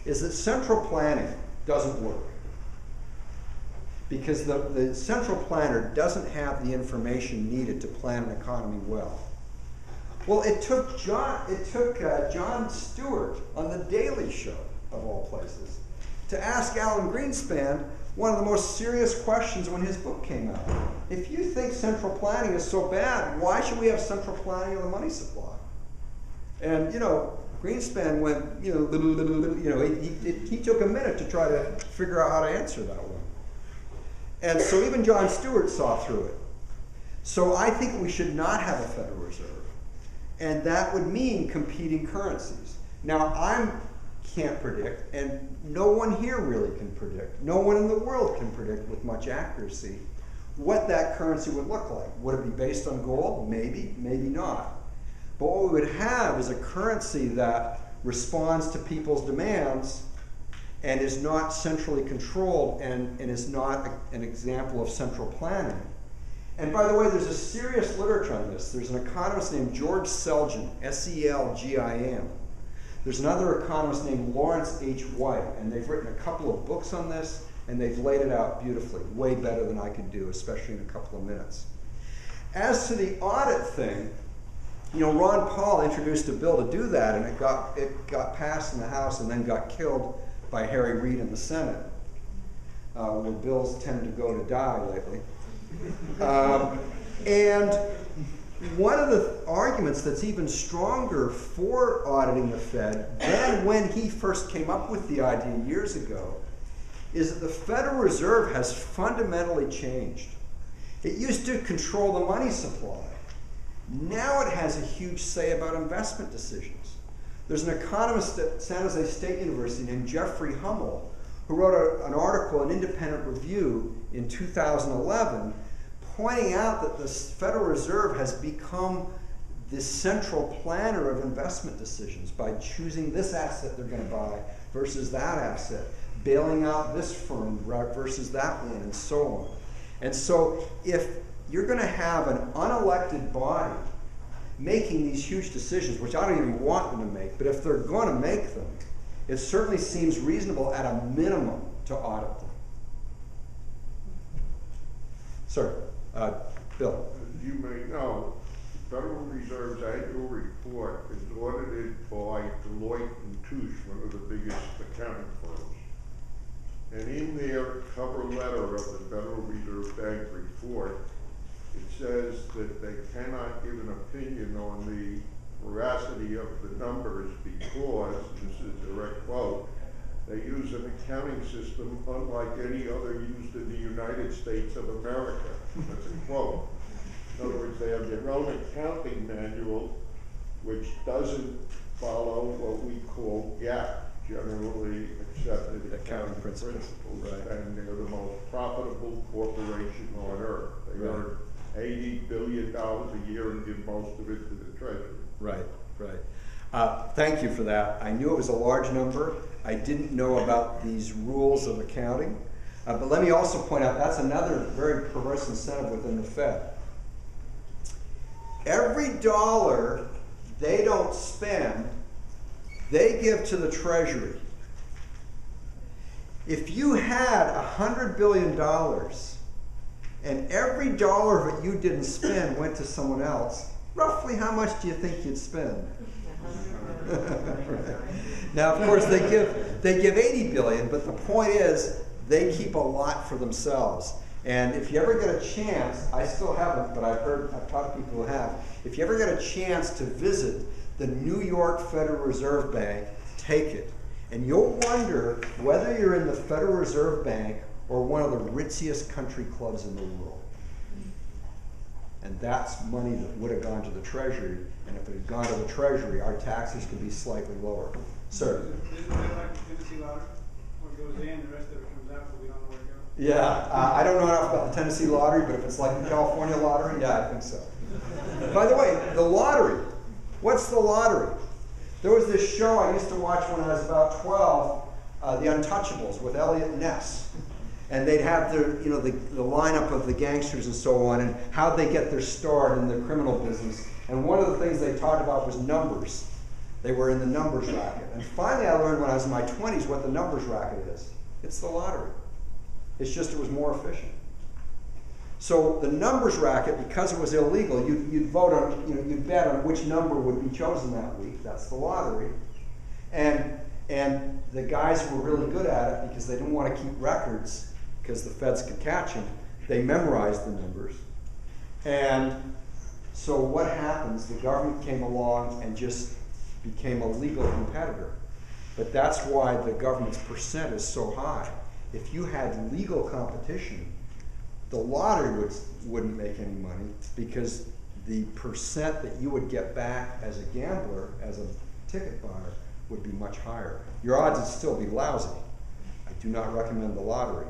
is that central planning doesn't work. Because the central planner doesn't have the information needed to plan an economy well. Well, it took Jon Stewart on The Daily Show, of all places, to ask Alan Greenspan one of the most serious questions when his book came out. If you think central planning is so bad, why should we have central planning of the money supply? And, Greenspan went, he took a minute to try to figure out how to answer that one. And so even Jon Stewart saw through it. So I think we should not have a Federal Reserve. And that would mean competing currencies. Now, I can't predict, and no one here really can predict, no one in the world can predict with much accuracy what that currency would look like. Would it be based on gold? Maybe, maybe not. But what we would have is a currency that responds to people's demands and is not centrally controlled and is not an example of central planning. And by the way, there's a serious literature on this. There's an economist named George Selgin, S-E-L-G-I-N. There's another economist named Lawrence H. White, and they've written a couple of books on this, and they've laid it out beautifully, way better than I could do, especially in a couple of minutes. As to the audit thing, Ron Paul introduced a bill to do that, and it got passed in the House and then got killed by Harry Reid in the Senate, where bills tend to go to die lately. And one of the arguments that's even stronger for auditing the Fed than when he first came up with the idea years ago is that the Federal Reserve has fundamentally changed. It used to control the money supply. Now it has a huge say about investment decisions. There's an economist at San Jose State University named Jeffrey Hummel who wrote an article, an independent review in 2011, pointing out that the Federal Reserve has become the central planner of investment decisions by choosing this asset they're going to buy versus that asset, bailing out this firm versus that one, and so on. And so if you're going to have an unelected body making these huge decisions, which I don't even want them to make, but if they're going to make them, it certainly seems reasonable at a minimum to audit them. Sir, Bill. As you may know, the Federal Reserve's annual report is audited by Deloitte & Touche, one of the biggest accounting firms. And in their cover letter of the Federal Reserve Bank report, it says that they cannot give an opinion on the veracity of the numbers because, and this is a direct quote, They use an accounting system unlike any other used in the United States of America. That's a quote. In other words, they have their own accounting manual, which doesn't follow what we call GAAP, generally accepted accounting principles. Right. And they're the most profitable corporation on earth. They Right. earn $80 billion a year and give most of it to the Treasury. Right, right. Thank you for that. I knew it was a large number. I didn't know about these rules of accounting. But let me also point out, that's another very perverse incentive within the Fed. Every dollar they don't spend, they give to the Treasury. If you had $100 billion and every dollar that you didn't spend went to someone else, roughly how much do you think you'd spend? Now, of course, they give 80 billion, but the point is they keep a lot for themselves. And if you ever get a chance, I still haven't, but I've talked to people who have. If you ever get a chance to visit the New York Federal Reserve Bank, take it. And you'll wonder whether you're in the Federal Reserve Bank or one of the ritziest country clubs in the world. And that's money that would have gone to the Treasury, and if it had gone to the Treasury, our taxes could be slightly lower. Sir? Isn't that like the Tennessee lottery? What goes in, the rest of it comes out, but we don't know where it goes? Yeah, I don't know enough about the Tennessee lottery, but if it's like the California lottery, yeah, I think so. By the way, the lottery. What's the lottery? There was this show I used to watch when I was about 12, The Untouchables, with Elliot Ness. And they'd have the lineup of the gangsters and so on, and how they get their start in the criminal business. And one of the things they talked about was numbers. They were in the numbers racket. And finally I learned when I was in my 20s what the numbers racket is. It's the lottery. It's just it was more efficient. So the numbers racket, because it was illegal, you'd vote on, you'd bet on which number would be chosen that week. That's the lottery. And the guys who were really good at it, because they didn't want to keep records, because the feds could catch them, they memorized the numbers. And so what happens? The government came along and just became a legal competitor. But that's why the government's percent is so high. If you had legal competition, the lottery wouldn't make any money, because the percent that you would get back as a gambler, as a ticket buyer, would be much higher. Your odds would still be lousy. I do not recommend the lottery,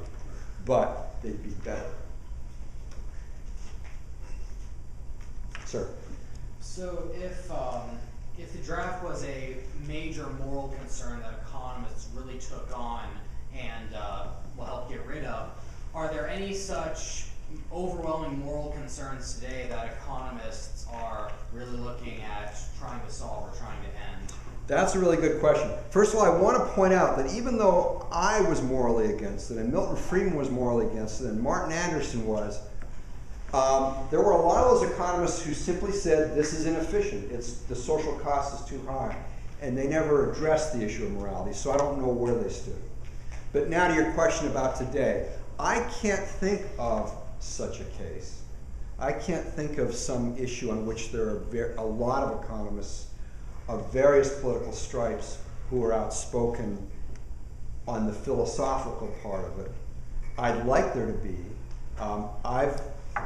but they'd be better. Sir? So if the draft was a major moral concern that economists really took on and will help get rid of, are there any such overwhelming moral concerns today that economists are really looking at trying to solve or trying to end? That's a really good question. First of all, I want to point out that even though I was morally against it, and Milton Friedman was morally against it, and Martin Anderson was, there were a lot of those economists who simply said this is inefficient. The social cost is too high. And they never addressed the issue of morality, so I don't know where they stood. But now to your question about today. I can't think of such a case. I can't think of some issue on which there are a lot of economists of various political stripes who are outspoken on the philosophical part of it. I'd like there to be. I've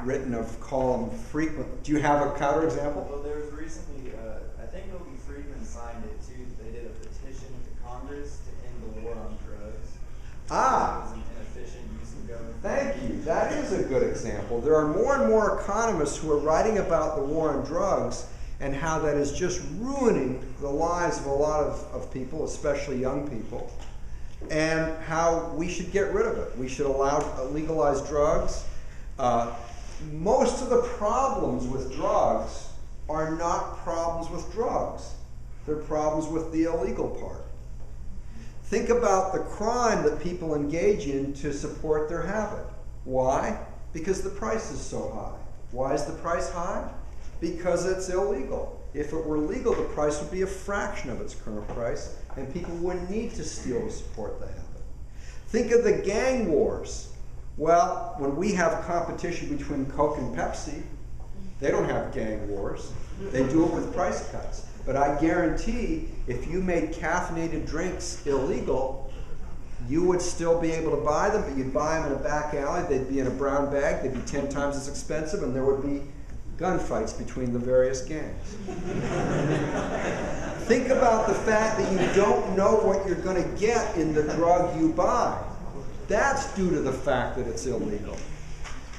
written of column frequent. Do you have a counterexample? Well, there was recently, I think Milton Friedman signed it too. They did a petition to Congress to end the war on drugs. Ah. It was an inefficient use of government. Thank you. That is a good example. There are more and more economists who are writing about the war on drugs and how that is just ruining the lives of a lot of people, especially young people, and how we should get rid of it. We should allow legalized drugs. Most of the problems with drugs are not problems with drugs. They're problems with the illegal part. Think about the crime that people engage in to support their habit. Why? Because the price is so high. Why is the price high? Because it's illegal. If it were legal, the price would be a fraction of its current price, and people wouldn't need to steal to support the habit. Think of the gang wars. Well, when we have competition between Coke and Pepsi, they don't have gang wars. They do it with price cuts. But I guarantee if you made caffeinated drinks illegal, you would still be able to buy them, but you'd buy them in a back alley. They'd be in a brown bag. They'd be 10 times as expensive, and there would be gunfights between the various gangs. Think about the fact that you don't know what you're going to get in the drug you buy. That's due to the fact that it's illegal.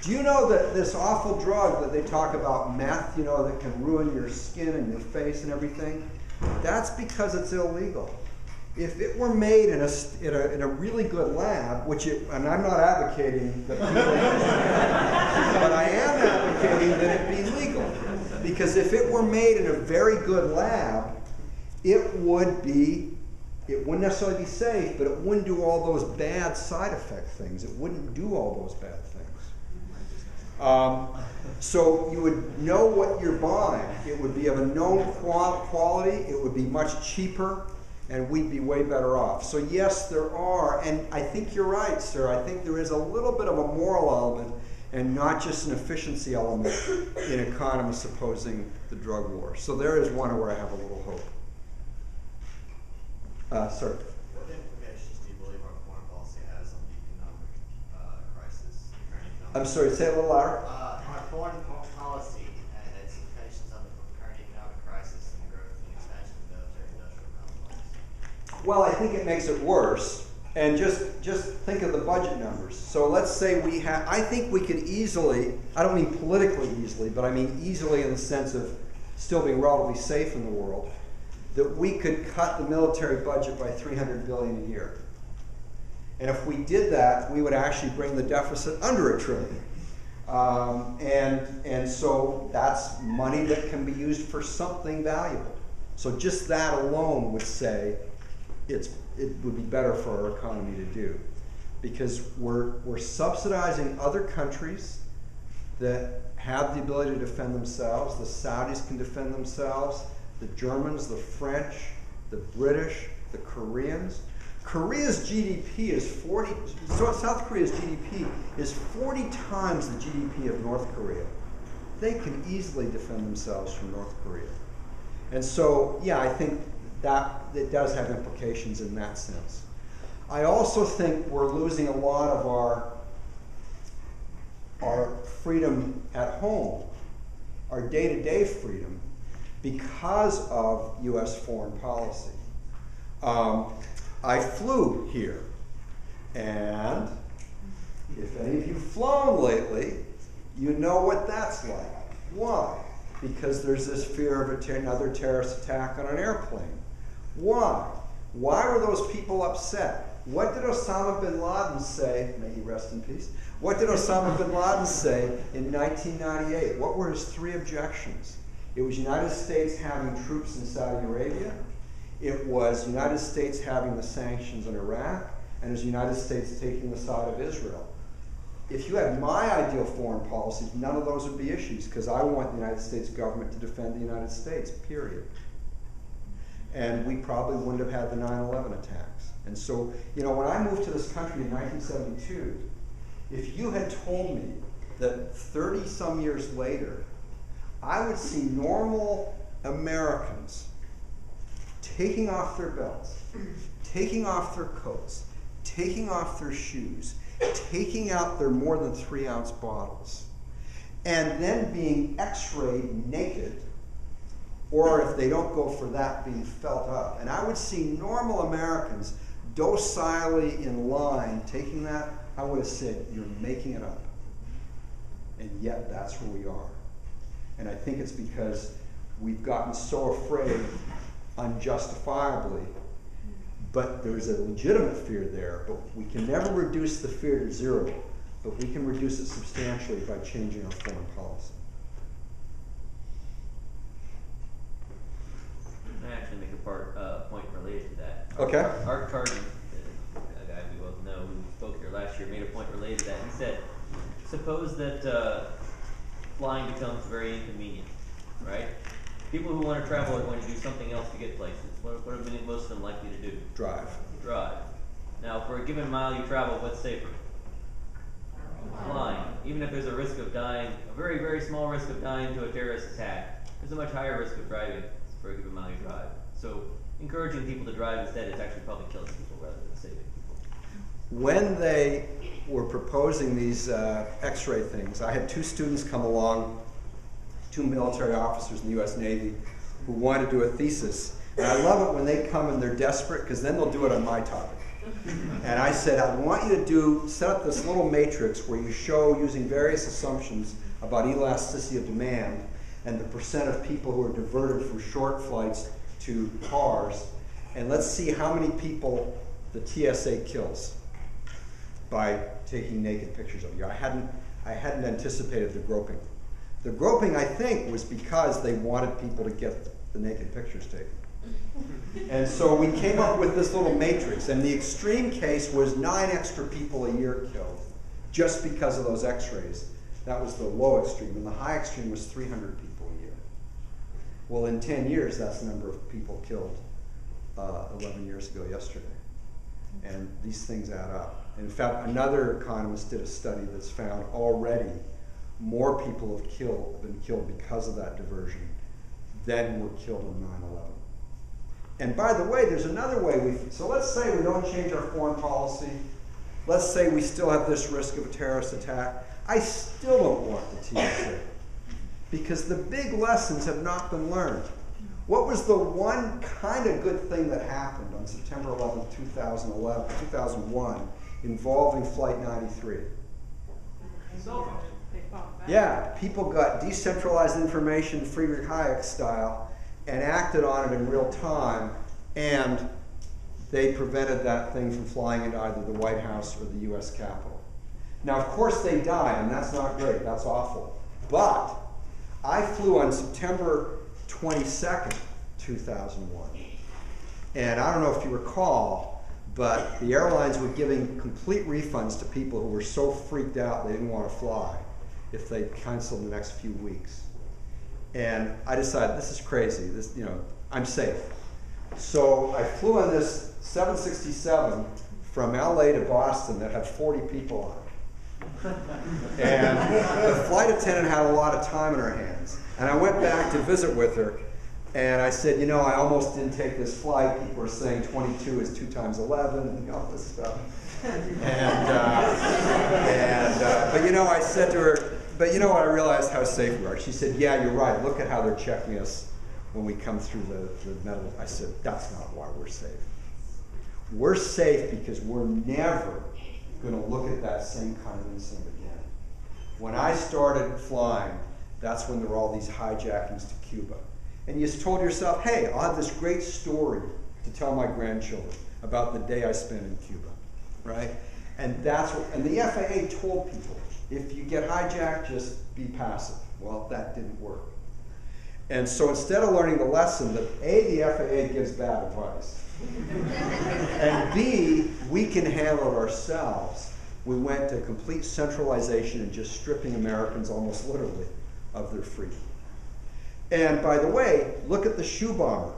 Do you know that this awful drug that they talk about, meth, you know, that can ruin your skin and your face and everything? That's because it's illegal. If it were made in a really good lab, and I'm not advocating that people, but I am advocating that it be legal. Because if it were made in a very good lab, it wouldn't necessarily be safe, but it wouldn't do all those bad side effect things. It wouldn't do all those bad things. So you would know what you're buying. It would be of a known quality. It would be much cheaper, and we'd be way better off. So yes, there are, and I think you're right, sir. I think there is a little bit of a moral element and not just an efficiency element in economists opposing the drug war. So there is one where I have a little hope. Sir. What implications do you believe our foreign policy has on the economic crisis? I'm sorry, say it a little louder. Our foreign policy and its implications on the current economic crisis and the growth and expansion of the military-industrial complex. Well, I think it makes it worse. And just think of the budget numbers. So let's say I think we could easily, I don't mean politically easily, but I mean easily in the sense of still being relatively safe in the world, that we could cut the military budget by $300 billion a year. And if we did that, we would actually bring the deficit under $1 trillion. And so that's money that can be used for something valuable. So just that alone would say it would be better for our economy to do. Because we're subsidizing other countries that have the ability to defend themselves. The Saudis can defend themselves. The Germans, the French, the British, the Koreans. South Korea's GDP is 40 times the GDP of North Korea. They can easily defend themselves from North Korea. And so, yeah, I think that it does have implications in that sense. I also think we're losing a lot of our freedom at home, our day-to-day freedom, because of U.S. foreign policy. I flew here, and if any of you have flown lately, you know what that's like. Why? Because there's this fear of another terrorist attack on an airplane. Why? Why were those people upset? What did Osama bin Laden say? May he rest in peace. What did Osama bin Laden say in 1998? What were his 3 objections? It was United States having troops in Saudi Arabia. It was United States having the sanctions in Iraq. And it was United States taking the side of Israel. If you had my ideal foreign policy, none of those would be issues, because I want the United States government to defend the United States, period. And we probably wouldn't have had the 9/11 attacks. And so, you know, when I moved to this country in 1972, if you had told me that 30-some years later, I would see normal Americans taking off their belts, taking off their coats, taking off their shoes, taking out their more than 3-ounce bottles, and then being x-rayed naked, or if they don't go for that, being felt up. And I would see normal Americans docilely in line taking that, I would have said, you're making it up. And yet that's where we are. And I think it's because we've gotten so afraid unjustifiably, but there's a legitimate fear there, but we can never reduce the fear to 0, but we can reduce it substantially by changing our foreign policy. I actually make a point related to that. Okay. Art Carden, a guy we both know who spoke here last year, made a point related to that. He said, suppose that flying becomes very inconvenient, right? People who want to travel are going to do something else to get places. What are most of them likely to do? Drive. Now, for a given mile you travel, what's safer? Flying. Even if there's a risk of dying, a very, very small risk of dying to a terrorist attack, there's a much higher risk of driving for a given mile you drive. So encouraging people to drive instead is actually probably killing people rather than saving people. when they were proposing these X-ray things, I had 2 students come along, 2 military officers in the U.S. Navy, who wanted to do a thesis. And I love it when they come and they're desperate, because then they'll do it on my topic. And I said, I want you to set up this little matrix where you show, using various assumptions about elasticity of demand and the percent of people who are diverted from short flights to cars, and let's see how many people the TSA kills by taking naked pictures of you. I hadn't anticipated the groping. The groping, I think, was because they wanted people to get the naked pictures taken. And so we came up with this little matrix, and the extreme case was 9 extra people a year killed just because of those X-rays. That was the low extreme, and the high extreme was 300 people a year. Well, in 10 years, that's the number of people killed 11 years ago yesterday. And these things add up. In fact, another economist did a study that's found already more people have been killed because of that diversion than were killed on 9/11. And by the way, there's another way so let's say we don't change our foreign policy. Let's say we still have this risk of a terrorist attack. I still don't want the TSA, because the big lessons have not been learned. What was the one kind of good thing that happened on September 11, 2001, involving Flight 93? Cell phone. Yeah, people got decentralized information, Friedrich Hayek style, and acted on it in real time, and they prevented that thing from flying into either the White House or the U.S. Capitol. Now, of course, they died, and that's not great. That's awful. But I flew on September 22nd, 2001. And I don't know if you recall, but the airlines were giving complete refunds to people who were so freaked out they didn't want to fly if they canceled in the next few weeks. And I decided, this is crazy. I'm safe. So I flew on this 767 from LA to Boston that had 40 people on it. And the flight attendant had a lot of time in her hands. And I went back to visit with her, and I said, I almost didn't take this flight. People were saying 22 is 2 times 11, and all this stuff. But I said to her, but I realized how safe we are. She said, yeah, you're right. Look at how they're checking us when we come through the metal. I said, that's not why we're safe. We're safe because we're never going to look at that same kind of incident again. When I started flying, that's when there were all these hijackings to Cuba. And you just told yourself, hey, I'll have this great story to tell my grandchildren about the day I spent in Cuba, right? And and the FAA told people, if you get hijacked, just be passive. Well, that didn't work. And so instead of learning the lesson that A, the FAA gives bad advice, and B, we can handle it ourselves, we went to complete centralization and just stripping Americans almost literally of their freedom. And by the way, look at the shoe bomber,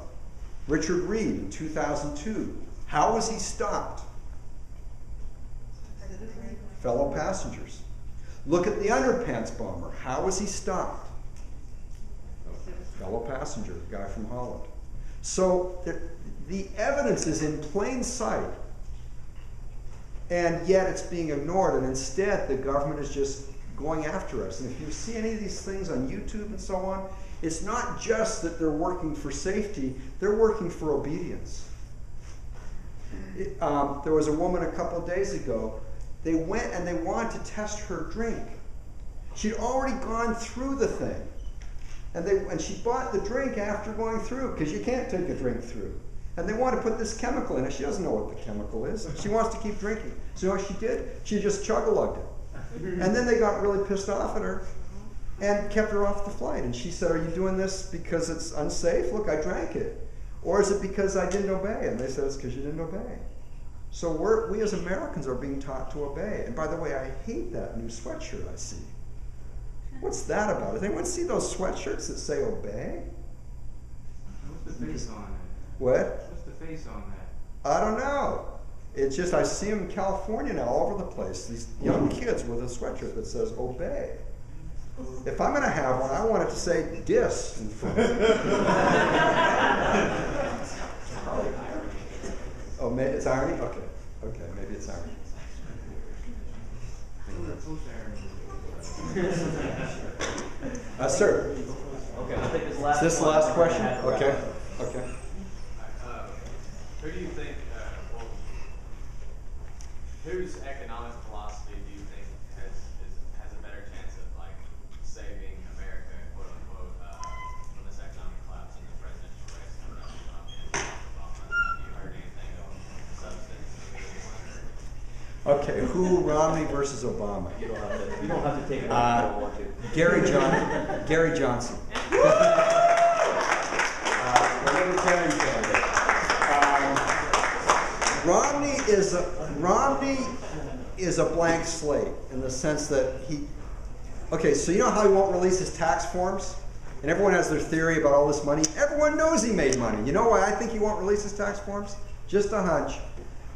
Richard Reed, in 2002. How was he stopped? Fellow passengers. Look at the underpants bomber. How was he stopped? Fellow passenger, guy from Holland. So the evidence is in plain sight, and yet it's being ignored, and instead the government is just going after us. And if you see any of these things on YouTube and so on, it's not just that they're working for safety, they're working for obedience. There was a woman a couple of days ago, they went and they wanted to test her drink. She'd already gone through the thing. And she bought the drink after going through, because you can't take a drink through. And they want to put this chemical in it. She doesn't know what the chemical is. She wants to keep drinking. So you know what she did? She just chug-a-lugged it. And then they got really pissed off at her and kept her off the flight. And she said, are you doing this because it's unsafe? Look, I drank it. Or is it because I didn't obey? And they said, it's because you didn't obey. So we as Americans are being taught to obey. And by the way, I hate that new sweatshirt I see. What's that about? Does anyone see those sweatshirts that say obey? What's the face on it? What? What's the face on that? I don't know. It's just, I see them in California now all over the place. These young kids with a sweatshirt that says obey. If I'm going to have one, I want it to say dis in front. Oh, it's irony? Okay, maybe it's irony. Sir. Okay, I'll take this last. Is this the one, last and we're gonna question? have to wrap Okay. up. Okay. Who do you think, well, whose economic philosophy do you think has a better chance of like saving America, quote unquote, from this economic collapse in the presidential race coming up with Romney and Obama? Have you heard anything of substance of either one? Okay, who Romney versus Obama? You don't have to take it off if you don't want to. Gary Johnson. Let me tell you something. Romney is a blank slate in the sense that okay, so you know how he won't release his tax forms? And everyone has their theory about all this money. Everyone knows he made money. You know why I think he won't release his tax forms? Just a hunch.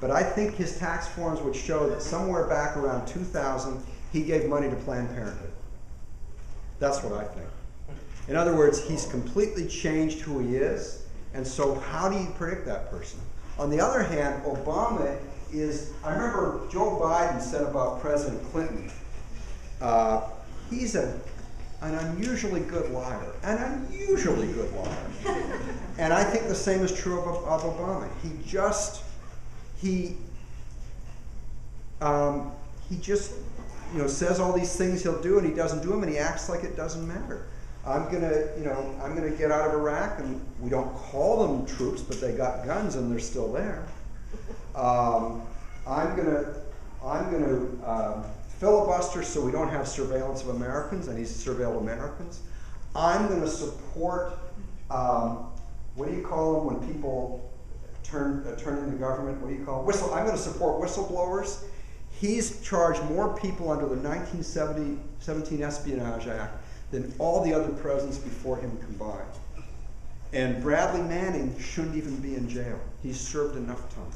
But I think his tax forms would show that somewhere back around 2000, he gave money to Planned Parenthood. That's what I think. In other words, he's completely changed who he is, and so how do you predict that person? On the other hand, Obama is, I remember Joe Biden said about President Clinton, he's an unusually good liar, an unusually good liar. And I think the same is true of Obama. He just says all these things he'll do, and he doesn't do them, and he acts like it doesn't matter. I'm gonna get out of Iraq, and we don't call them troops, but they got guns and they're still there. I'm gonna filibuster so we don't have surveillance of Americans, and he's surveilled Americans. I'm gonna support what do you call them when people turn in the government? What do you call them? I'm gonna support whistleblowers. He's charged more people under the 1917 Espionage Act than all the other presidents before him combined. And Bradley Manning shouldn't even be in jail. He's served enough time.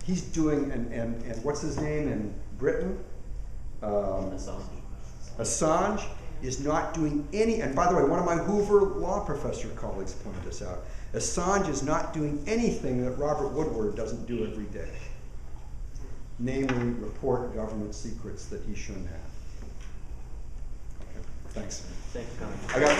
He's doing, and what's his name in Britain? Assange is not doing any, and by the way, one of my Hoover law professor colleagues pointed this out. Assange is not doing anything that Robert Woodward doesn't do every day. Namely, report government secrets that he shouldn't have. Okay, thanks. Thanks for coming. I got